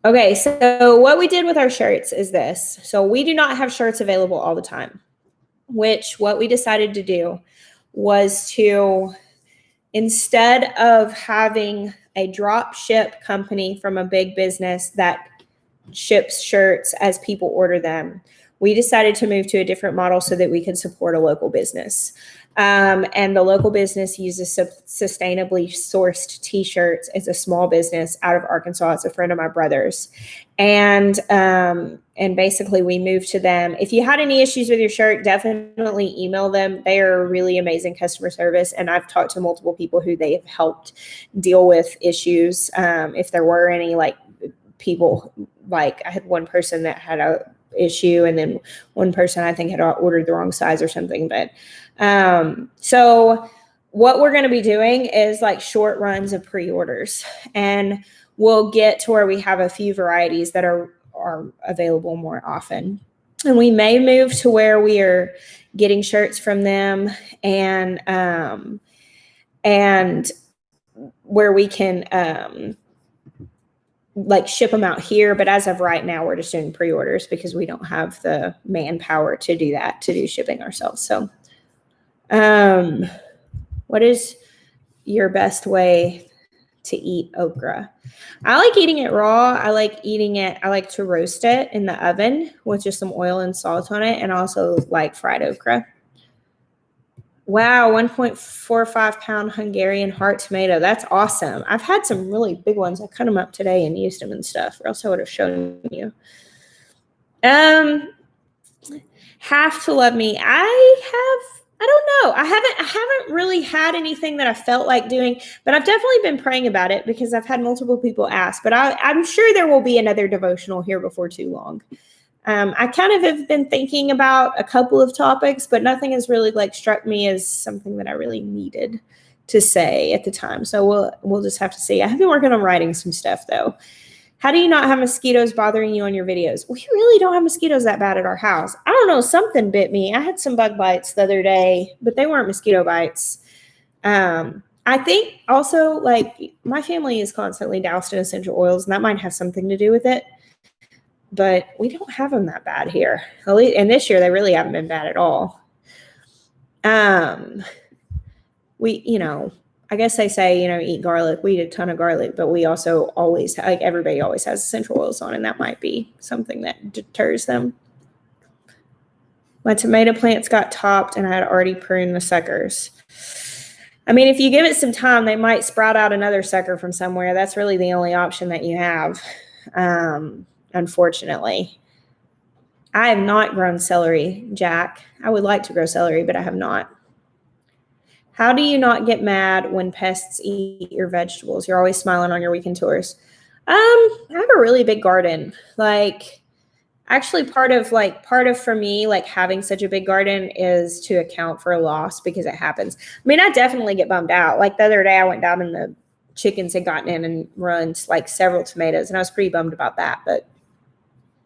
Okay, so what we did with our shirts is this. So we do not have shirts available all the time, what we decided to do was to instead of having a drop ship company from a big business that ships shirts as people order them, we decided to move to a different model so that we could support a local business. And the local business uses sustainably sourced t-shirts. It's a small business out of Arkansas. It's a friend of my brother's. And basically we moved to them. If you had any issues with your shirt, definitely email them. They are really amazing customer service. And I've talked to multiple people who they have helped deal with issues. If there were any, like, people, like I had one person that had a issue, and then one person I think had ordered the wrong size or something. But so what we're going to be doing is like short runs of pre-orders, and we'll get to where we have a few varieties that are available more often. And we may move to where we are getting shirts from them, and where we can like ship them out here. But as of right now, we're just doing pre-orders because we don't have the manpower to do that, to do shipping ourselves. So what is your best way to eat okra? I like eating it raw. I like to roast it in the oven with just some oil and salt on it, and also like fried okra. Wow, 1.45 pound Hungarian heart tomato. That's awesome. I've had some really big ones. I cut them up today and used them and stuff, or else I would have shown you. Have to love me. I don't know. I haven't really had anything that I felt like doing, but I've definitely been praying about it because I've had multiple people ask. But I'm sure there will be another devotional here before too long. I kind of have been thinking about a couple of topics, but nothing has really like struck me as something that I really needed to say at the time. So we'll just have to see. I have been working on writing some stuff though. How do you not have mosquitoes bothering you on your videos? We really don't have mosquitoes that bad at our house. I don't know. Something bit me. I had some bug bites the other day, but they weren't mosquito bites. I think also like my family is constantly doused in essential oils, and that might have something to do with it. But we don't have them that bad here. And this year, they really haven't been bad at all. I guess they say, eat garlic. We eat a ton of garlic, but we also always, like everybody always has essential oils on, and that might be something that deters them. My tomato plants got topped, and I had already pruned the suckers. I mean, if you give it some time, they might sprout out another sucker from somewhere. That's really the only option that you have. Unfortunately, I have not grown celery, Jack. I would like to grow celery, but I have not. How do you not get mad when pests eat your vegetables? You're always smiling on your weekend tours. I have a really big garden. Like, actually, part of for me, like having such a big garden is to account for a loss, because it happens. I mean, I definitely get bummed out. Like the other day, I went down and the chickens had gotten in and run like several tomatoes, and I was pretty bummed about that. But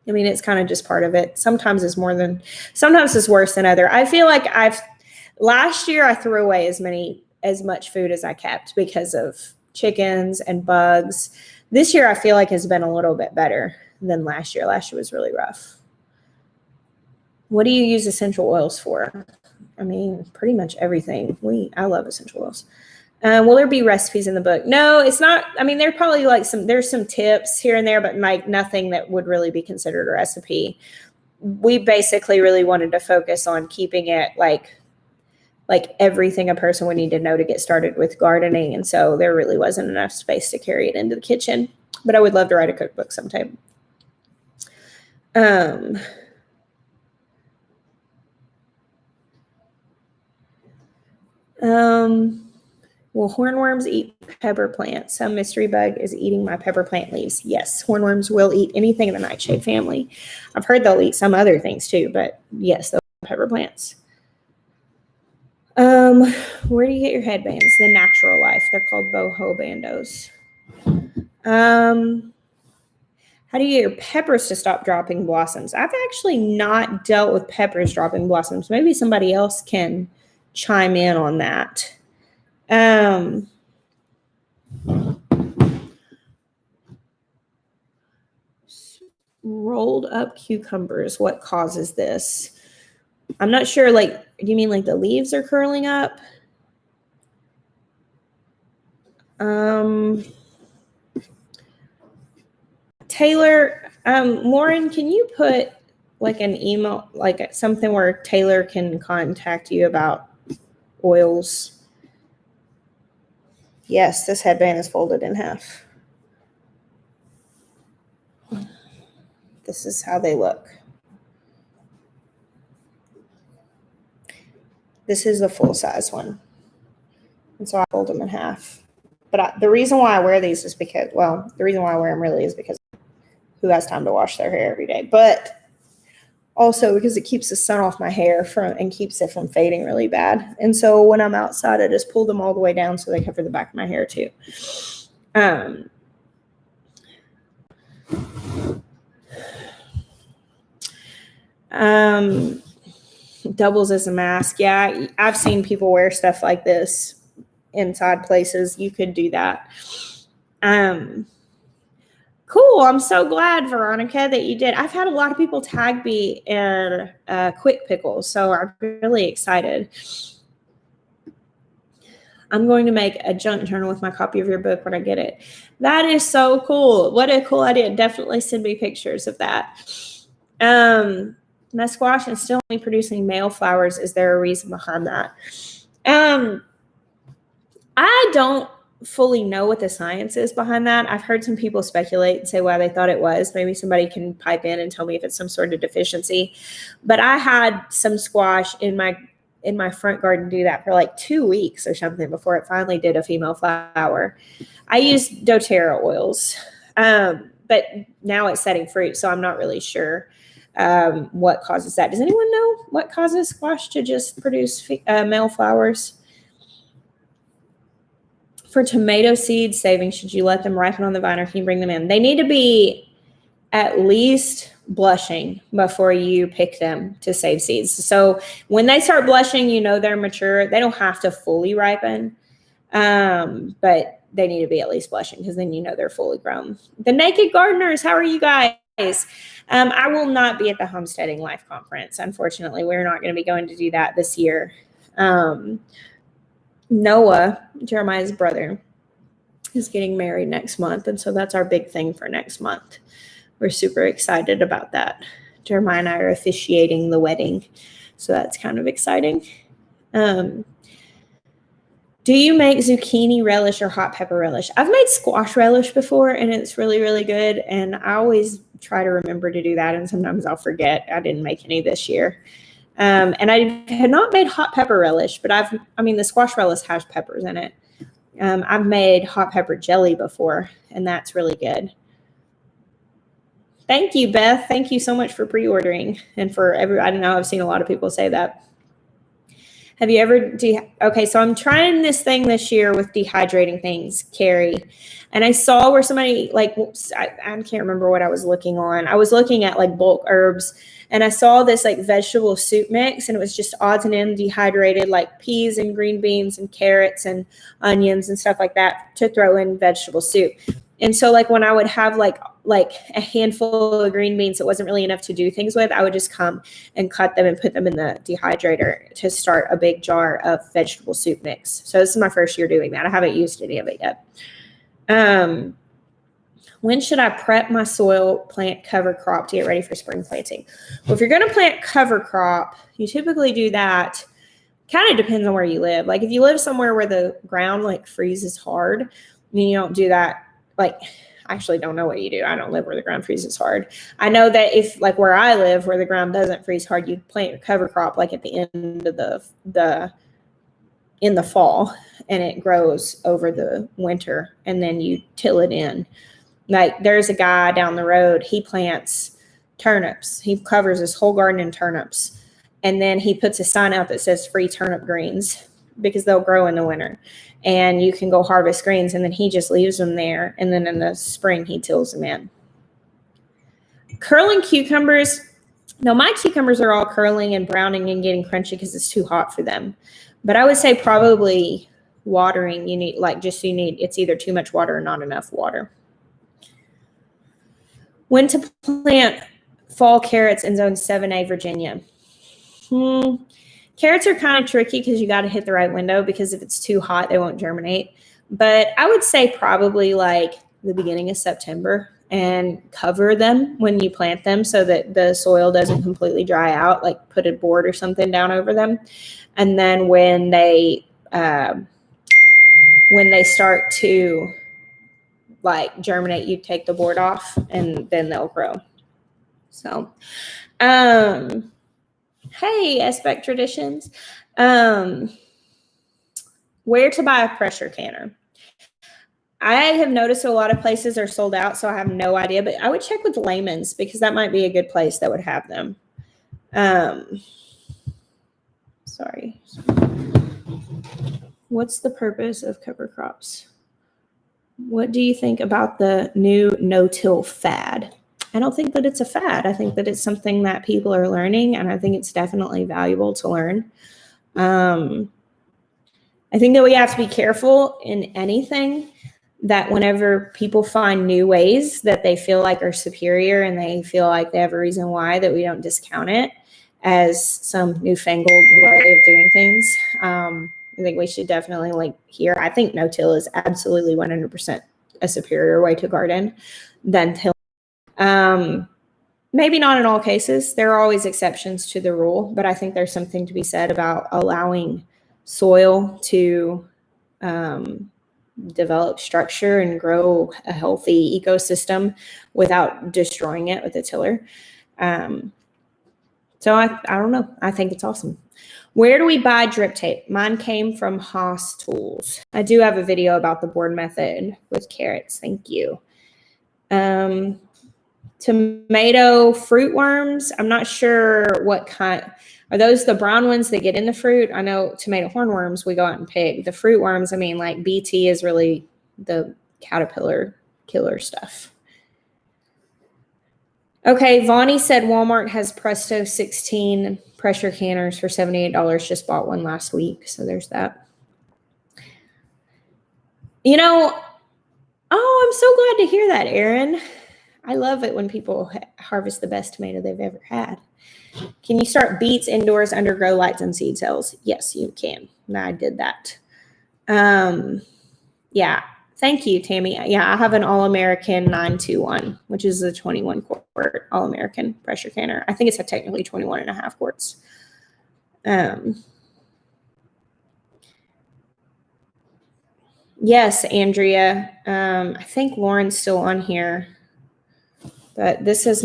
I mean, it's kind of just part of it. Sometimes it's worse than other. I feel like last year I threw away as much food as I kept because of chickens and bugs. This year I feel like has been a little bit better than last year. Last year was really rough. What do you use essential oils for? I mean, pretty much everything. I love essential oils. Will there be recipes in the book? No, it's not. I mean, there's probably there's some tips here and there, but like nothing that would really be considered a recipe. We basically really wanted to focus on keeping it like everything a person would need to know to get started with gardening. And so there really wasn't enough space to carry it into the kitchen, but I would love to write a cookbook sometime. Will hornworms eat pepper plants? Some mystery bug is eating my pepper plant leaves. Yes, hornworms will eat anything in the nightshade family. I've heard they'll eat some other things too, but yes, they'll eat pepper plants. Where do you get your headbands? The Natural Life. They're called boho bandos. How do you get your peppers to stop dropping blossoms? I've actually not dealt with peppers dropping blossoms. Maybe somebody else can chime in on that. Rolled up cucumbers. What causes this? I'm not sure. Like, do you mean like the leaves are curling up? Taylor, Lauren, can you put like an email, like something where Taylor can contact you about oils? Yes, this headband is folded in half. This is how they look. This is the full size one. And so I fold them in half. But the reason why I wear these is because, well, the reason why I wear them really is because who has time to wash their hair every day? But also because it keeps the sun off my hair and keeps it from fading really bad. And so when I'm outside, I just pull them all the way down so they cover the back of my hair too. Doubles as a mask. Yeah, I've seen people wear stuff like this inside places. You could do that. Cool. I'm so glad, Veronica, that you did. I've had a lot of people tag me in Quick Pickles, so I'm really excited. I'm going to make a junk journal with my copy of your book when I get it. That is so cool. What a cool idea. Definitely send me pictures of that. My squash is still only producing male flowers. Is there a reason behind that? I don't fully know what the science is behind that. I've heard some people speculate and say why they thought it was. Maybe somebody can pipe in and tell me if it's some sort of deficiency. But I had some squash in my front garden do that for like 2 weeks or something before it finally did a female flower. I used doTERRA oils, but now it's setting fruit, so I'm not really sure what causes that. Does anyone know what causes squash to just produce male flowers? For tomato seed saving, should you let them ripen on the vine or can you bring them in? They need to be at least blushing before you pick them to save seeds. So when they start blushing, you know they're mature. They don't have to fully ripen, but they need to be at least blushing because then you know they're fully grown. The Naked Gardeners, how are you guys? I will not be at the Homesteading Life Conference. Unfortunately, we're not going to be going to do that this year. Noah, Jeremiah's brother, is getting married next month. And so that's our big thing for next month. We're super excited about that. Jeremiah and I are officiating the wedding. So that's kind of exciting. Do you make zucchini relish or hot pepper relish? I've made squash relish before, and it's really, really good. And I always try to remember to do that. And sometimes I'll forget. I didn't make any this year. And I had not made hot pepper relish, but the squash relish has peppers in it. I've made hot pepper jelly before, and that's really good. Thank you, Beth. Thank you so much for pre-ordering and for I don't know, I've seen a lot of people say that. Have you ever, okay, so I'm trying this thing this year with dehydrating things, Carrie. And I saw where somebody, like, I can't remember what I was looking on. I was looking at like bulk herbs, and I saw this like vegetable soup mix, and it was just odds and ends dehydrated, like peas and green beans and carrots and onions and stuff like that to throw in vegetable soup. And so like when I would have like a handful of green beans that wasn't really enough to do things with, I would just come and cut them and put them in the dehydrator to start a big jar of vegetable soup mix. So this is my first year doing that. I haven't used any of it yet. When should I prep my soil, plant cover crop to get ready for spring planting? Well, if you're going to plant cover crop, you typically do that. Kind of depends on where you live. Like if you live somewhere where the ground like freezes hard, then you don't do that. Like, I actually don't know what you do. I don't live where the ground freezes hard. I know that if like where I live, where the ground doesn't freeze hard, you plant your cover crop like at the end of in the fall, and it grows over the winter, and then you till it in. Like there's a guy down the road, he plants turnips. He covers his whole garden in turnips, and then he puts a sign out that says free turnip greens because they'll grow in the winter. And you can go harvest greens, and then he just leaves them there. And then in the spring, he tills them in. Curling cucumbers. No, my cucumbers are all curling and browning and getting crunchy because it's too hot for them. But I would say probably watering. It's either too much water or not enough water. When to plant fall carrots in zone 7A, Virginia. Carrots are kind of tricky because you got to hit the right window, because if it's too hot, they won't germinate. But I would say probably like the beginning of September, and cover them when you plant them so that the soil doesn't completely dry out, like put a board or something down over them. And then when they start to like germinate, you take the board off and then they'll grow. So, hey, Aspect Traditions. Where to buy a pressure canner? I have noticed a lot of places are sold out, so I have no idea, but I would check with Layman's because that might be a good place that would have them. Sorry. What's the purpose of cover crops? What do you think about the new no-till fad? I don't think that it's a fad. I think that it's something that people are learning, and I think it's definitely valuable to learn. I think that we have to be careful in anything, that whenever people find new ways that they feel like are superior and they feel like they have a reason why, that we don't discount it as some newfangled way of doing things. I think we should definitely I think no-till is absolutely 100% a superior way to garden than till. Maybe not in all cases. There are always exceptions to the rule, but I think there's something to be said about allowing soil to develop structure and grow a healthy ecosystem without destroying it with a tiller. So I don't know. I think it's awesome. Where do we buy drip tape? Mine came from Haas Tools. I do have a video about the board method with carrots. Thank you. Tomato fruit worms. I'm not sure what kind. Are those the brown ones that get in the fruit? I know tomato hornworms we go out and pick. The fruit worms, I mean, like BT is really the caterpillar killer stuff. Okay, Vonnie said Walmart has Presto 16 pressure canners for $78. Just bought one last week, so there's that. I'm so glad to hear that, Erin. I love it when people harvest the best tomato they've ever had. Can you start beets indoors under grow lights and seed cells? Yes, you can. I did that. Yeah. Thank you, Tammy. Yeah, I have an All-American 921, which is a 21 quart All-American pressure canner. I think it's technically 21 and a half quarts. Yes, Andrea. I think Lauren's still on here, but this is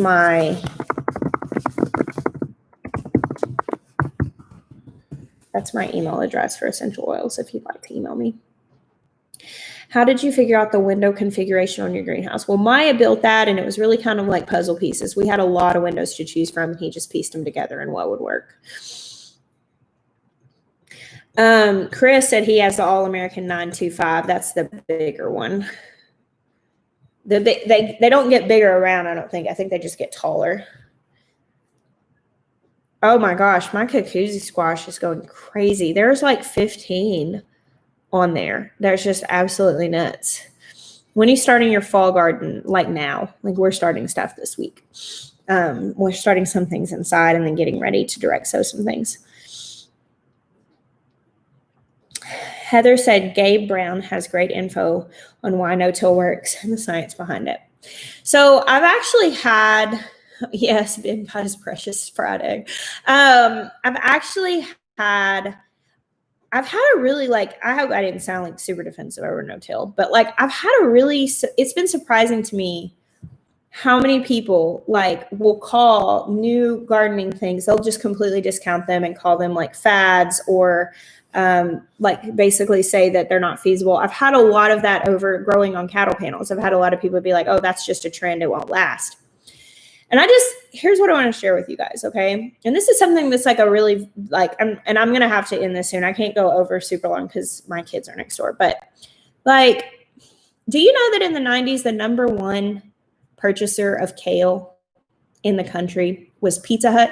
that's my email address for essential oils if you'd like to email me. How did you figure out the window configuration on your greenhouse? Well, Maya built that, and it was really kind of like puzzle pieces. We had a lot of windows to choose from, and he just pieced them together and what would work. Chris said he has the All-American 925. That's the bigger one. They don't get bigger around, I don't think. I think they just get taller. Oh my gosh, my Kakuzi squash is going crazy. There's like 15 on there. That's just absolutely nuts. When are you starting your fall garden? Like now, like we're starting stuff this week. We're starting some things inside and then getting ready to direct sow some things. Heather said Gabe Brown has great info on why no-till works and the science behind it. So I've actually had, yes, Ben got his precious fried egg. I've had a really I hope I didn't sound like super defensive over no-till, but I've had it's been surprising to me how many people will call new gardening things. They'll just completely discount them and call them fads or basically say that they're not feasible. I've had a lot of that over growing on cattle panels. I've had a lot of people be like, oh, that's just a trend. It won't last. And here's what I want to share with you guys. Okay. And this is something that's a really I'm going to have to end this soon. I can't go over super long because my kids are next door, but do you know that in the 90s, the number one purchaser of kale in the country was Pizza Hut,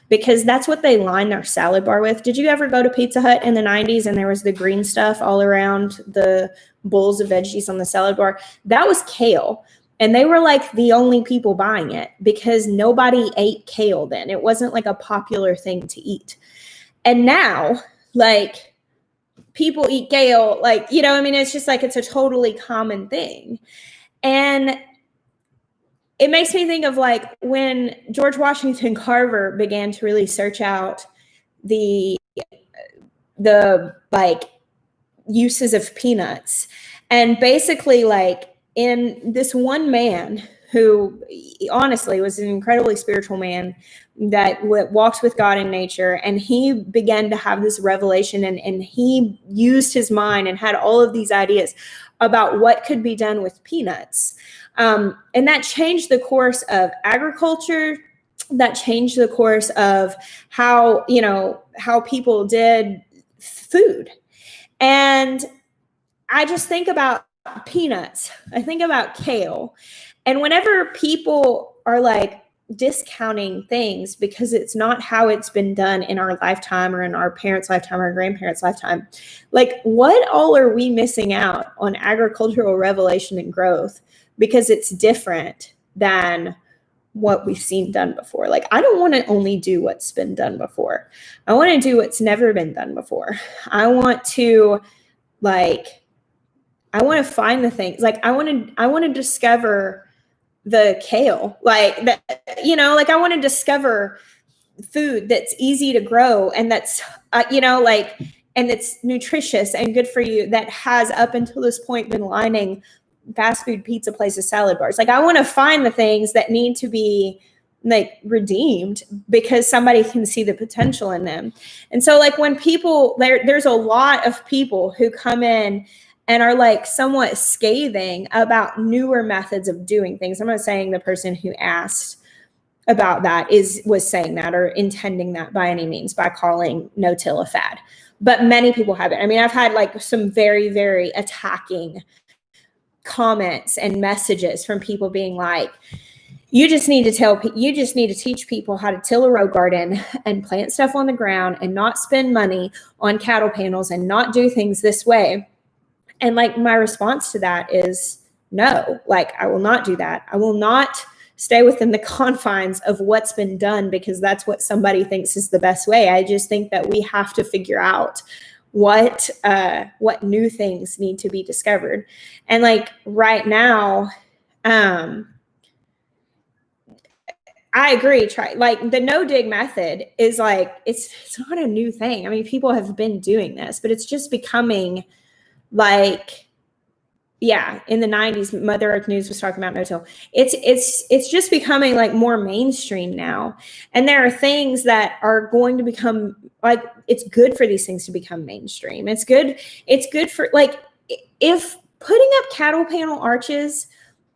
because that's what they line their salad bar with. Did you ever go to Pizza Hut in the 90s and there was the green stuff all around the bowls of veggies on the salad bar? That was kale. And they were the only people buying it because nobody ate kale then. It wasn't a popular thing to eat. And now, people eat kale. Like, you know, I mean, it's just like, it's a totally common thing. And it makes me think of like when George Washington Carver began to really search out the like uses of peanuts. And basically, like, in this one man who honestly was an incredibly spiritual man that walks with God in nature, and he began to have this revelation, and he used his mind and had all of these ideas about what could be done with peanuts. And that changed the course of agriculture. That changed the course of how, you know, how people did food. And I just think about peanuts. I think about kale. And whenever people are like discounting things because it's not how it's been done in our lifetime or in our parents' lifetime or grandparents' lifetime, like, what all are we missing out on agricultural revelation and growth because it's different than what we've seen done before? Like, I don't want to only do what's been done before. I want to do what's never been done before. I want to find the things. Like, I want to discover the kale. Like, that, you know, like, I want to discover food that's easy to grow and that's, you know, like, and it's nutritious and good for you, that has up until this point been lining fast food pizza places, salad bars. Like, I want to find the things that need to be like redeemed because somebody can see the potential in them. And so, like, when people there's a lot of people who come in and are like somewhat scathing about newer methods of doing things. I'm not saying the person who asked about that was saying that or intending that by any means by calling no-till a fad, but many people have it. I mean, I've had like some very, very attacking comments and messages from people being like, you just need to teach people how to till a row garden and plant stuff on the ground and not spend money on cattle panels and not do things this way. And like, my response to that is no. Like, I will not do that. I will not stay within the confines of what's been done because that's what somebody thinks is the best way. I just think that we have to figure out what new things need to be discovered. And like right now, I agree. Like, the no dig method is like, it's not a new thing. I mean, people have been doing this, but it's just becoming like, yeah, in the 90s, Mother Earth News was talking about no-till. It's just becoming like more mainstream now. And there are things that are going to become like, it's good for these things to become mainstream. It's good for, like, if putting up cattle panel arches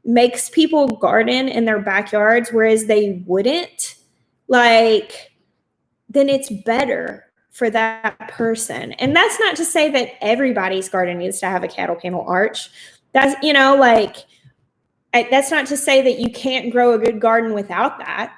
makes people garden in their backyards, whereas they wouldn't, like, then it's better for that person. And that's not to say that everybody's garden needs to have a cattle panel arch. That's, you know, like, that's not to say that you can't grow a good garden without that.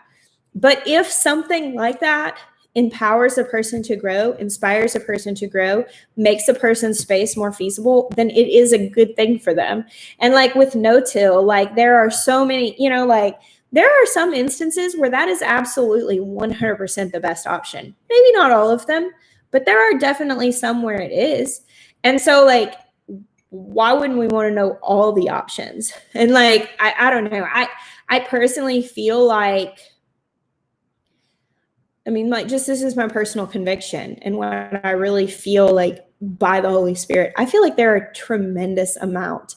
But if something like that empowers a person to grow, inspires a person to grow, makes a person's space more feasible, then it is a good thing for them. And like with no-till, like, there are so many, you know, like, there are some instances where that is absolutely 100% the best option. Maybe not all of them, but there are definitely some where it is. And so, like, why wouldn't we want to know all the options? And like, I don't know. I personally feel like, I mean, like, just this is my personal conviction and what I really feel like by the Holy Spirit. I feel like there are a tremendous amount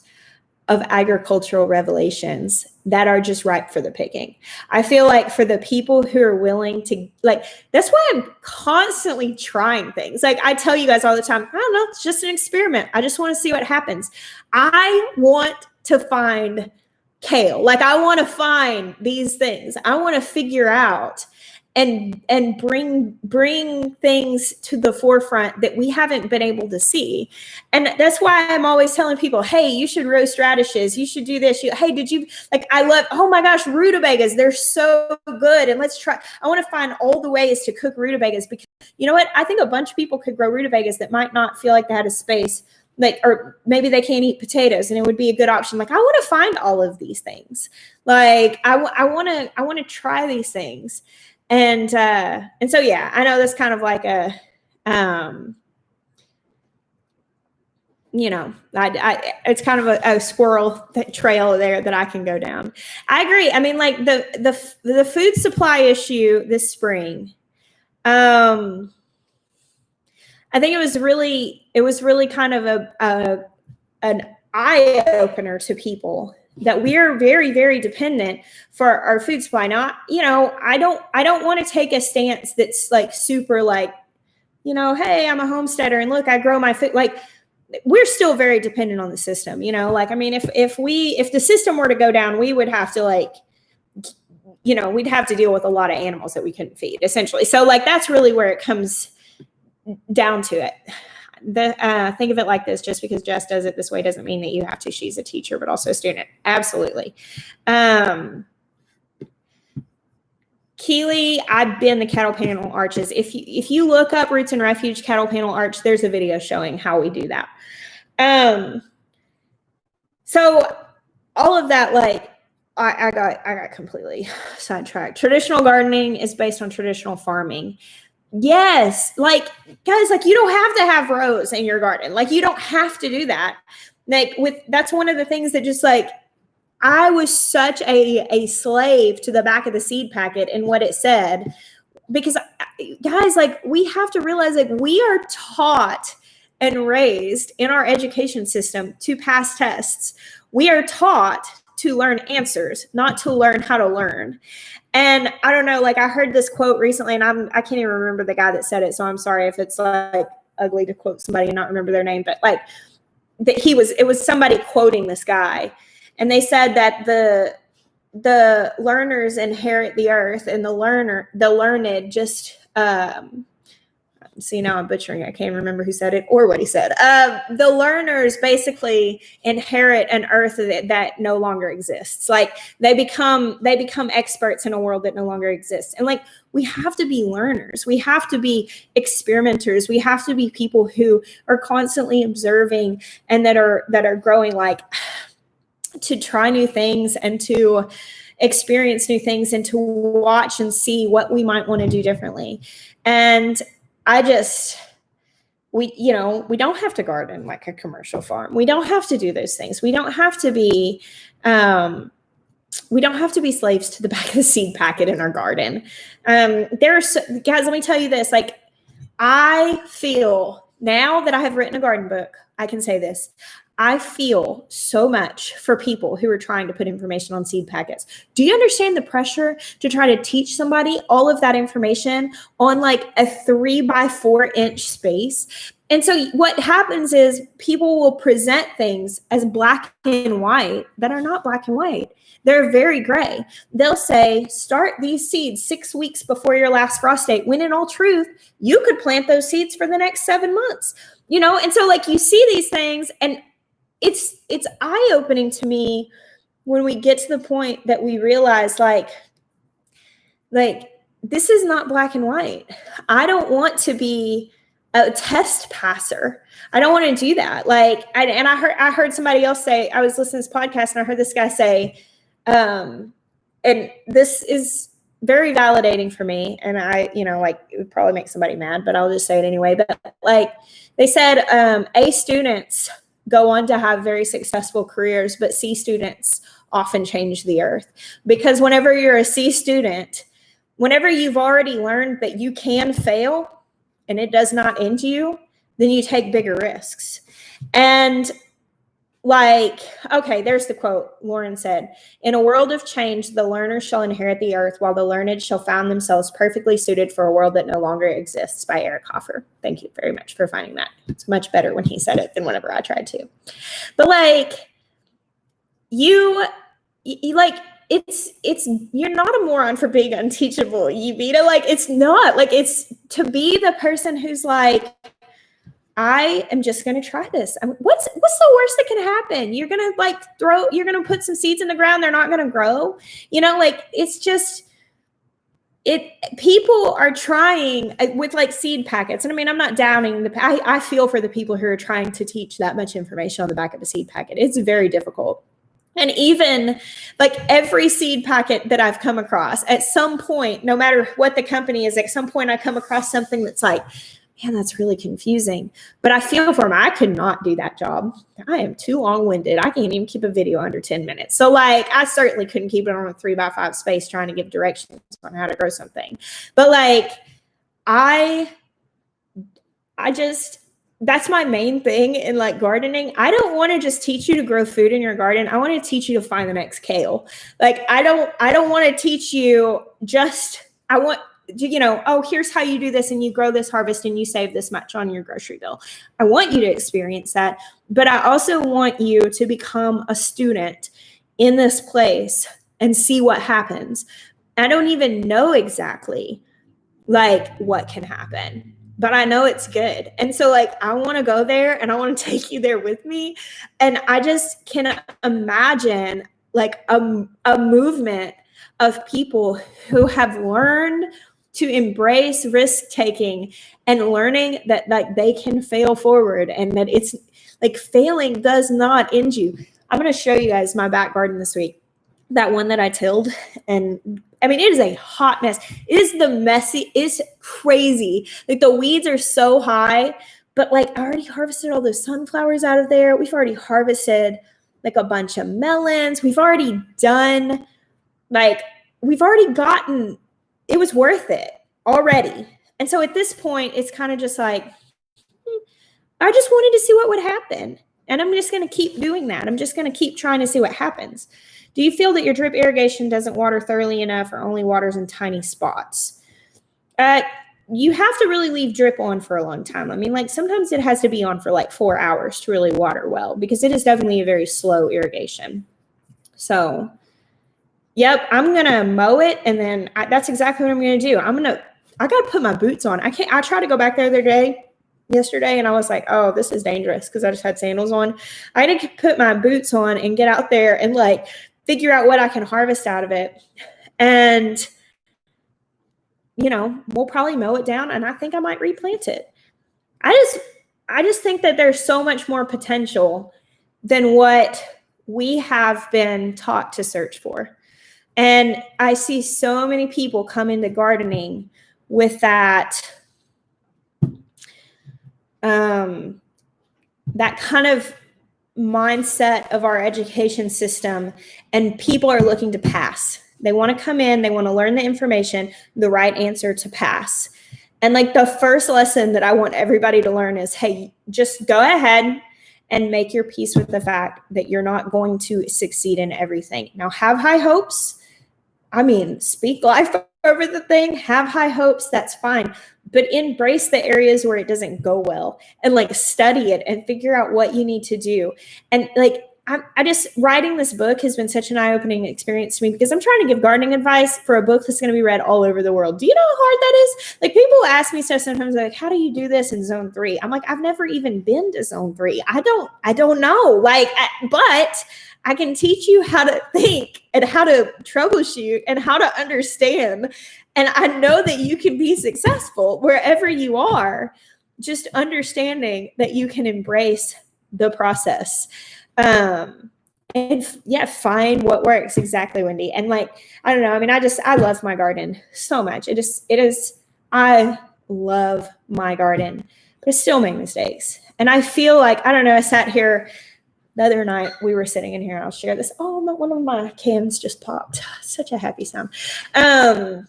of agricultural revelations that are just ripe for the picking. I feel like for the people who are willing to, like, that's why I'm constantly trying things. Like, I tell you guys all the time, I don't know, it's just an experiment. I just want to see what happens. I want to find kale. Like, I want to find these things. I want to figure out and bring things to the forefront that we haven't been able to see. And that's why I'm always telling people, hey, you should roast radishes. You should do this. Hey, did you, like, I love, oh my gosh, rutabagas. They're so good. And let's try, I want to find all the ways to cook rutabagas because, you know what? I think a bunch of people could grow rutabagas that might not feel like they had a space, like, or maybe they can't eat potatoes and it would be a good option. Like, I want to find all of these things. Like, I want to try these things. And so, yeah, I know that's kind of like a, it's kind of a squirrel trail there that I can go down. I agree. I mean, like the food supply issue this spring, I think it was really kind of an eye opener to people that we are very, very dependent for our food supply. Now, I don't want to take a stance that's like super like, hey, I'm a homesteader and look, I grow my food. Like, we're still very dependent on the system, like, I mean, if the system were to go down, we would have to we'd have to deal with a lot of animals that we couldn't feed, essentially. So like, that's really where it comes down to it. Think of it like this: just because Jess does it this way doesn't mean that you have to. She's a teacher, but also a student. Absolutely. Keely, I've been the cattle panel arches. If you look up Roots and Refuge cattle panel arch, there's a video showing how we do that. So all of that, like, I got completely sidetracked. Traditional gardening is based on traditional farming. Yes, like, guys, like, you don't have to have rows in your garden. Like, you don't have to do that. Like, that's one of the things that just, like, I was such a slave to the back of the seed packet and what it said, because, guys, like, we have to realize, like, we are taught and raised in our education system to pass tests. We are taught to learn answers, not to learn how to learn. And I don't know, like, I heard this quote recently, and I can't even remember the guy that said it, so I'm sorry if it's like ugly to quote somebody and not remember their name, but like, it was somebody quoting this guy. And they said that the learners inherit the earth, and the learned just, see, now I'm butchering. I can't remember who said it or what he said. The learners basically inherit an earth that no longer exists. Like, they become experts in a world that no longer exists. And like, we have to be learners. We have to be experimenters. We have to be people who are constantly observing and that are growing, like, to try new things and to experience new things and to watch and see what we might want to do differently. And we don't have to garden like a commercial farm. We don't have to do those things. We don't have to be slaves to the back of the seed packet in our garden. Guys, let me tell you this, like, I feel, now that I have written a garden book, I can say this: I feel so much for people who are trying to put information on seed packets. Do you understand the pressure to try to teach somebody all of that information on like a 3x4 inch space? And so what happens is people will present things as black and white that are not black and white. They're very gray. They'll say, start these seeds 6 weeks before your last frost date, when in all truth, you could plant those seeds for the next 7 months. And so like, you see these things, and it's eye-opening to me when we get to the point that we realize like this is not black and white. I don't want to be a test passer. I don't want to do that. Like, I heard somebody else say, I was listening to this podcast and I heard this guy say, and this is very validating for me. And it would probably make somebody mad, but I'll just say it anyway. But like, they said, A students go on to have very successful careers, but C students often change the earth. Because whenever you're a C student, whenever you've already learned that you can fail and it does not end you, then you take bigger risks. And like, okay, there's the quote. Lauren said, "In a world of change, the learners shall inherit the earth, while the learned shall find themselves perfectly suited for a world that no longer exists," by Eric Hoffer. Thank you very much for finding that. It's much better when he said it than whenever I tried to. But like, you like, it's you're not a moron for being unteachable, Yvita. Like, it's not. Like, it's to be the person who's like, I am just going to try this. What's the worst that can happen? You're going to you're going to put some seeds in the ground. They're not going to grow. Like, it's just, people are trying with like seed packets. And I mean, I'm not downing I feel for the people who are trying to teach that much information on the back of a seed packet. It's very difficult. And even like every seed packet that I've come across, at some point, no matter what the company is, at some point I come across something that's like, man, that's really confusing. But I feel for him. I could not do that job. I am too long-winded. I can't even keep a video under 10 minutes. So like, I certainly couldn't keep it on a 3x5 space trying to give directions on how to grow something. But like, I just, that's my main thing in like gardening. I don't want to just teach you to grow food in your garden. I want to teach you to find the next kale. Like, I don't want to teach you just, I want, you know, oh, here's how you do this and you grow this harvest and you save this much on your grocery bill. I want you to experience that, but I also want you to become a student in this place and see what happens. I don't even know exactly like what can happen, but I know it's good. And so like, I want to go there and I want to take you there with me. And I just can imagine like a movement of people who have learned to embrace risk taking and learning that like they can fail forward and that it's like failing does not end you. I'm going to show you guys my back garden this week, that one that I tilled. And I mean, it is a hot mess. It is the messy, it's crazy. Like the weeds are so high, but like I already harvested all those sunflowers out of there. We've already harvested like a bunch of melons. We've already done like, we've already gotten, it was worth it already. And so at this point, it's kind of just like, I just wanted to see what would happen. And I'm just going to keep doing that. I'm just going to keep trying to see what happens. Do you feel that your drip irrigation doesn't water thoroughly enough or only waters in tiny spots? You have to really leave drip on for a long time. I mean, like sometimes it has to be on for like 4 hours to really water well, because it is definitely a very slow irrigation. So yep, I'm going to mow it. And then that's exactly what I'm going to do. I got to put my boots on. I tried to go back there the other day, yesterday, and I was like, oh, this is dangerous because I just had sandals on. I had to put my boots on and get out there and like figure out what I can harvest out of it. And, you know, we'll probably mow it down and I think I might replant it. I just think that there's so much more potential than what we have been taught to search for. And I see so many people come into gardening with that, that kind of mindset of our education system, and people are looking to pass. They want to come in, they want to learn the information, the right answer to pass. And like the first lesson that I want everybody to learn is, hey, just go ahead and make your peace with the fact that you're not going to succeed in everything. Now, have high hopes. I mean, speak life over the thing, have high hopes, that's fine. But embrace the areas where it doesn't go well and like study it and figure out what you need to do. And like, I just, writing this book has been such an eye-opening experience to me, because I'm trying to give gardening advice for a book that's going to be read all over the world. Do you know how hard that is? Like, people ask me stuff sometimes like, how do you do this in zone 3? I'm like, I've never even been to zone 3. I don't know. Like, but I can teach you how to think and how to troubleshoot and how to understand. And I know that you can be successful wherever you are, just understanding that you can embrace the process. And yeah, find what works. Exactly, Wendy. And like, I don't know. I mean, I love my garden so much. I love my garden, but I still make mistakes. And I feel like, I don't know, I sat here the other night, we were sitting in here, and I'll share this. Oh, one of my cans just popped. Such a happy sound. I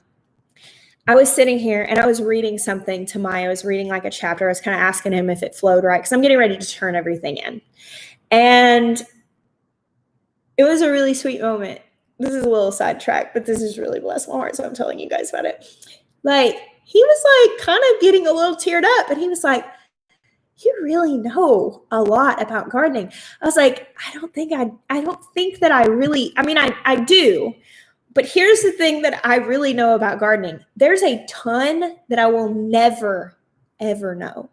was sitting here and I was reading something to Maya. I was reading like a chapter. I was kind of asking him if it flowed right, because I'm getting ready to turn everything in. And it was a really sweet moment. This is a little sidetrack, but this is really blessed my heart, so I'm telling you guys about it. Like, he was like kind of getting a little teared up, and he was like, you really know a lot about gardening. I was like, I don't think that I really, I mean, I do, but here's the thing that I really know about gardening. There's a ton that I will never, ever know.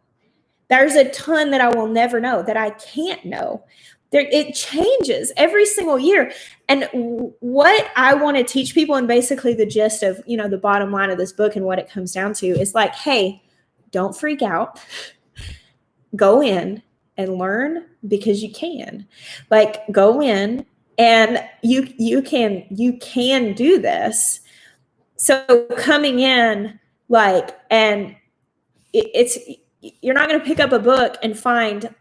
There's a ton that I will never know, that I can't know. It changes every single year. And what I want to teach people, and basically the gist of, you know, the bottom line of this book and what it comes down to is like, hey, don't freak out. Go in and learn, because you can. Like, go in and you can do this. So coming in, like, and you're not going to pick up a book and find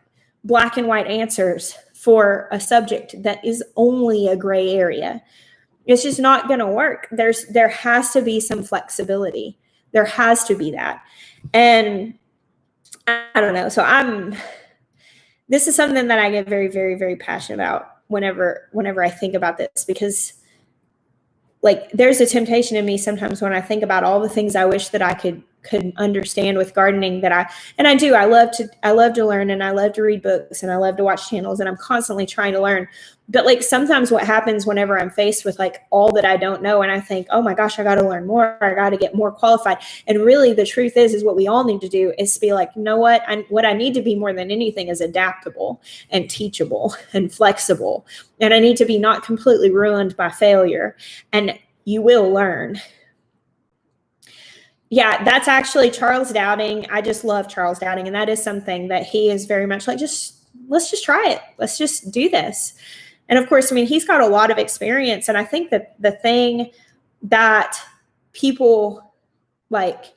black and white answers for a subject that is only a gray area. It's just not going to work. There has to be some flexibility. There has to be that. And I don't know. So this is something that I get very, very, very passionate about whenever I think about this, because like there's a temptation in me sometimes when I think about all the things I wish that I could understand with gardening I love to learn, and I love to read books, and I love to watch channels, and I'm constantly trying to learn. But like sometimes what happens whenever I'm faced with like all that I don't know, and I think, oh my gosh, I got to learn more, I got to get more qualified. And really the truth is what we all need to do is to be like, you know what? What I need to be more than anything is adaptable and teachable and flexible. And I need to be not completely ruined by failure. And you will learn. Yeah, that's actually Charles Dowding. I just love Charles Dowding. And that is something that he is very much like, let's just try it. Let's just do this. And of course, I mean, he's got a lot of experience. And I think that the thing that people like,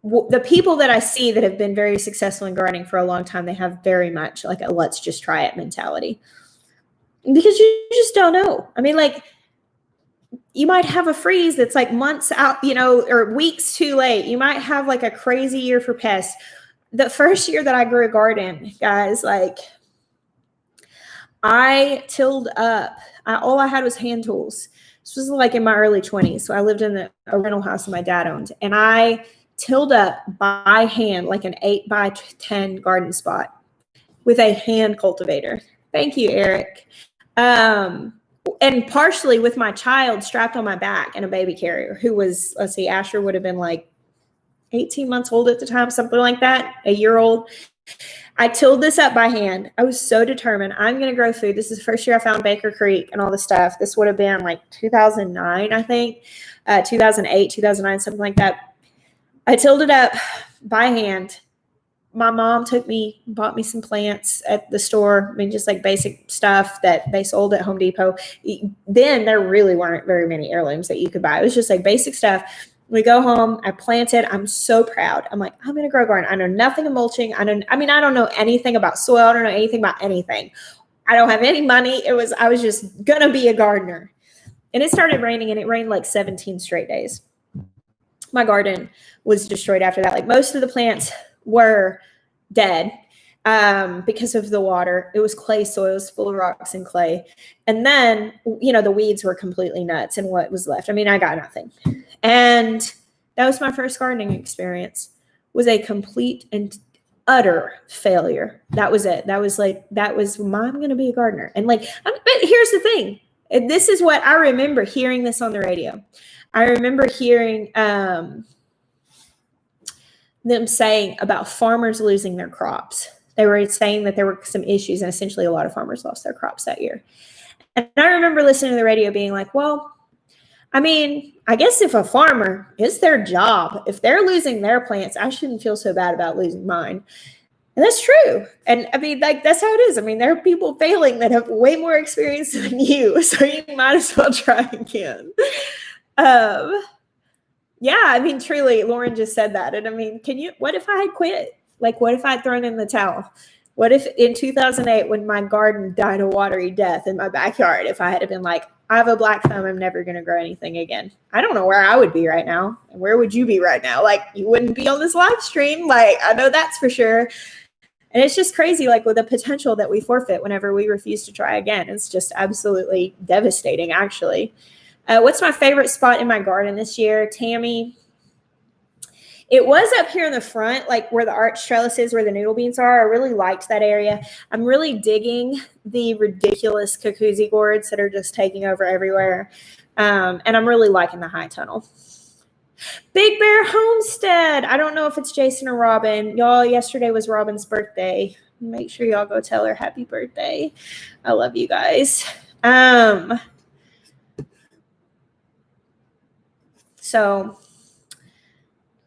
the people that I see that have been very successful in gardening for a long time, they have very much like a let's just try it mentality. Because you just don't know. I mean, like, you might have a freeze that's like months out, or weeks too late. You might have like a crazy year for pests. The first year that I grew a garden, guys, like I tilled up. All I had was hand tools. This was like in my early 20s. So I lived in a rental house that my dad owned. And I tilled up by hand, like an 8x10 garden spot with a hand cultivator. Thank you, Eric. And partially with my child strapped on my back and a baby carrier who was, let's see, Asher would have been like 18 months old at the time, something like that, a year old. I tilled this up by hand. I was so determined. I'm going to grow food. This is the first year I found Baker Creek and all this stuff. This would have been like 2009, I think, 2008, 2009, something like that. I tilled it up by hand. My mom bought me some plants at the store. I mean, just like basic stuff that they sold at Home Depot. Then there really weren't very many heirlooms that you could buy. It was just like basic stuff. We go home. I planted. I'm so proud. I'm like, I'm going to grow a garden. I know nothing of mulching. I don't know anything about soil. I don't know anything about anything. I don't have any money. I was just going to be a gardener. And it started raining, and it rained like 17 straight days. My garden was destroyed after that. Like most of the plants were dead because of the water. It was clay soil, it was full of rocks and clay. And then, the weeds were completely nuts and what was left. I mean, I got nothing. And that was my first gardening experience. Was a complete and utter failure. That was it. That was I'm going to be a gardener. And but here's the thing. And this is what I remember hearing this on the radio. I remember hearing, them saying about farmers losing their crops. They were saying that there were some issues, and essentially a lot of farmers lost their crops that year. And I remember listening to the radio being like, well, I mean, I guess if a farmer, it's their job. If they're losing their plants, I shouldn't feel so bad about losing mine. And that's true. And I mean, like, that's how it is. I mean, there are people failing that have way more experience than you. So you might as well try again. Yeah, I mean, truly, Lauren just said that. And I mean, what if I had quit? Like, what if I had thrown in the towel? What if in 2008, when my garden died a watery death in my backyard, if I had been like, I have a black thumb, I'm never going to grow anything again. I don't know where I would be right now. And where would you be right now? Like, you wouldn't be on this live stream. Like, I know that's for sure. And it's just crazy, like with the potential that we forfeit whenever we refuse to try again. It's just absolutely devastating, actually. What's my favorite spot in my garden this year? Tammy. It was up here in the front, like where the arch trellis is, where the noodle beans are. I really liked that area. I'm really digging the ridiculous jacuzzi gourds that are just taking over everywhere. And I'm really liking the high tunnel. Big Bear Homestead. I don't know if it's Jason or Robin. Y'all, yesterday was Robin's birthday. Make sure y'all go tell her happy birthday. I love you guys. So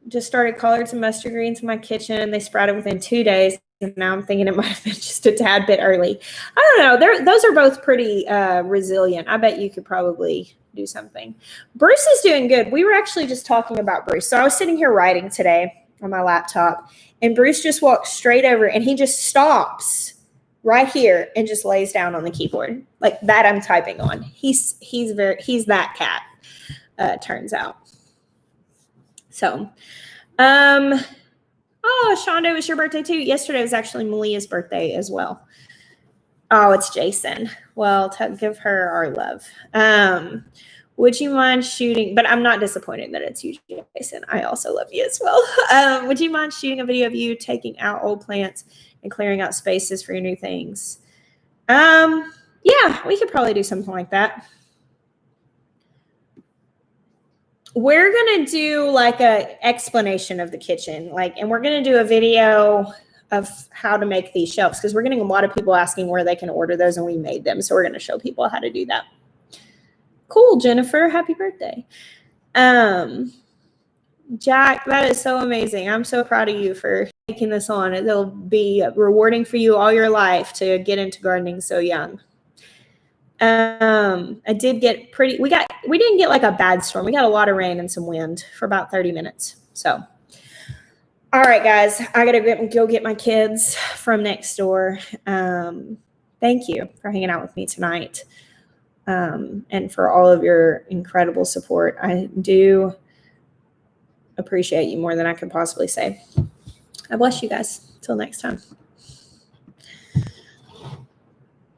just started collards and mustard greens in my kitchen. They sprouted within 2 days. And now I'm thinking it might have been just a tad bit early. I don't know. Those are both pretty resilient. I bet you could probably do something. Bruce is doing good. We were actually just talking about Bruce. So I was sitting here writing today. on my laptop, and Bruce just walks straight over and he just stops right here and just lays down on the keyboard like that I'm typing on. He's that cat, turns out. So, oh, Shonda, it was your birthday too. Yesterday was actually Malia's birthday as well. Oh, it's Jason. Well, give her our love. Would you mind shooting? But I'm not disappointed that it's you, Jason. I also love you as well. Would you mind shooting a video of you taking out old plants and clearing out spaces for your new things? Yeah, we could probably do something like that. We're going to do like a explanation of the kitchen, and we're going to do a video of how to make these shelves because we're getting a lot of people asking where they can order those, and we made them. So we're going to show people how to do that. Cool, Jennifer. Happy birthday. Jack, that is so amazing. I'm so proud of you for taking this on. It'll be rewarding for you all your life to get into gardening so young. I did get we didn't get like a bad storm. We got a lot of rain and some wind for about 30 minutes. So, all right, guys, I got to go get my kids from next door. Thank you for hanging out with me tonight. And for all of your incredible support. I do appreciate you more than I could possibly say. I bless you guys. Till next time.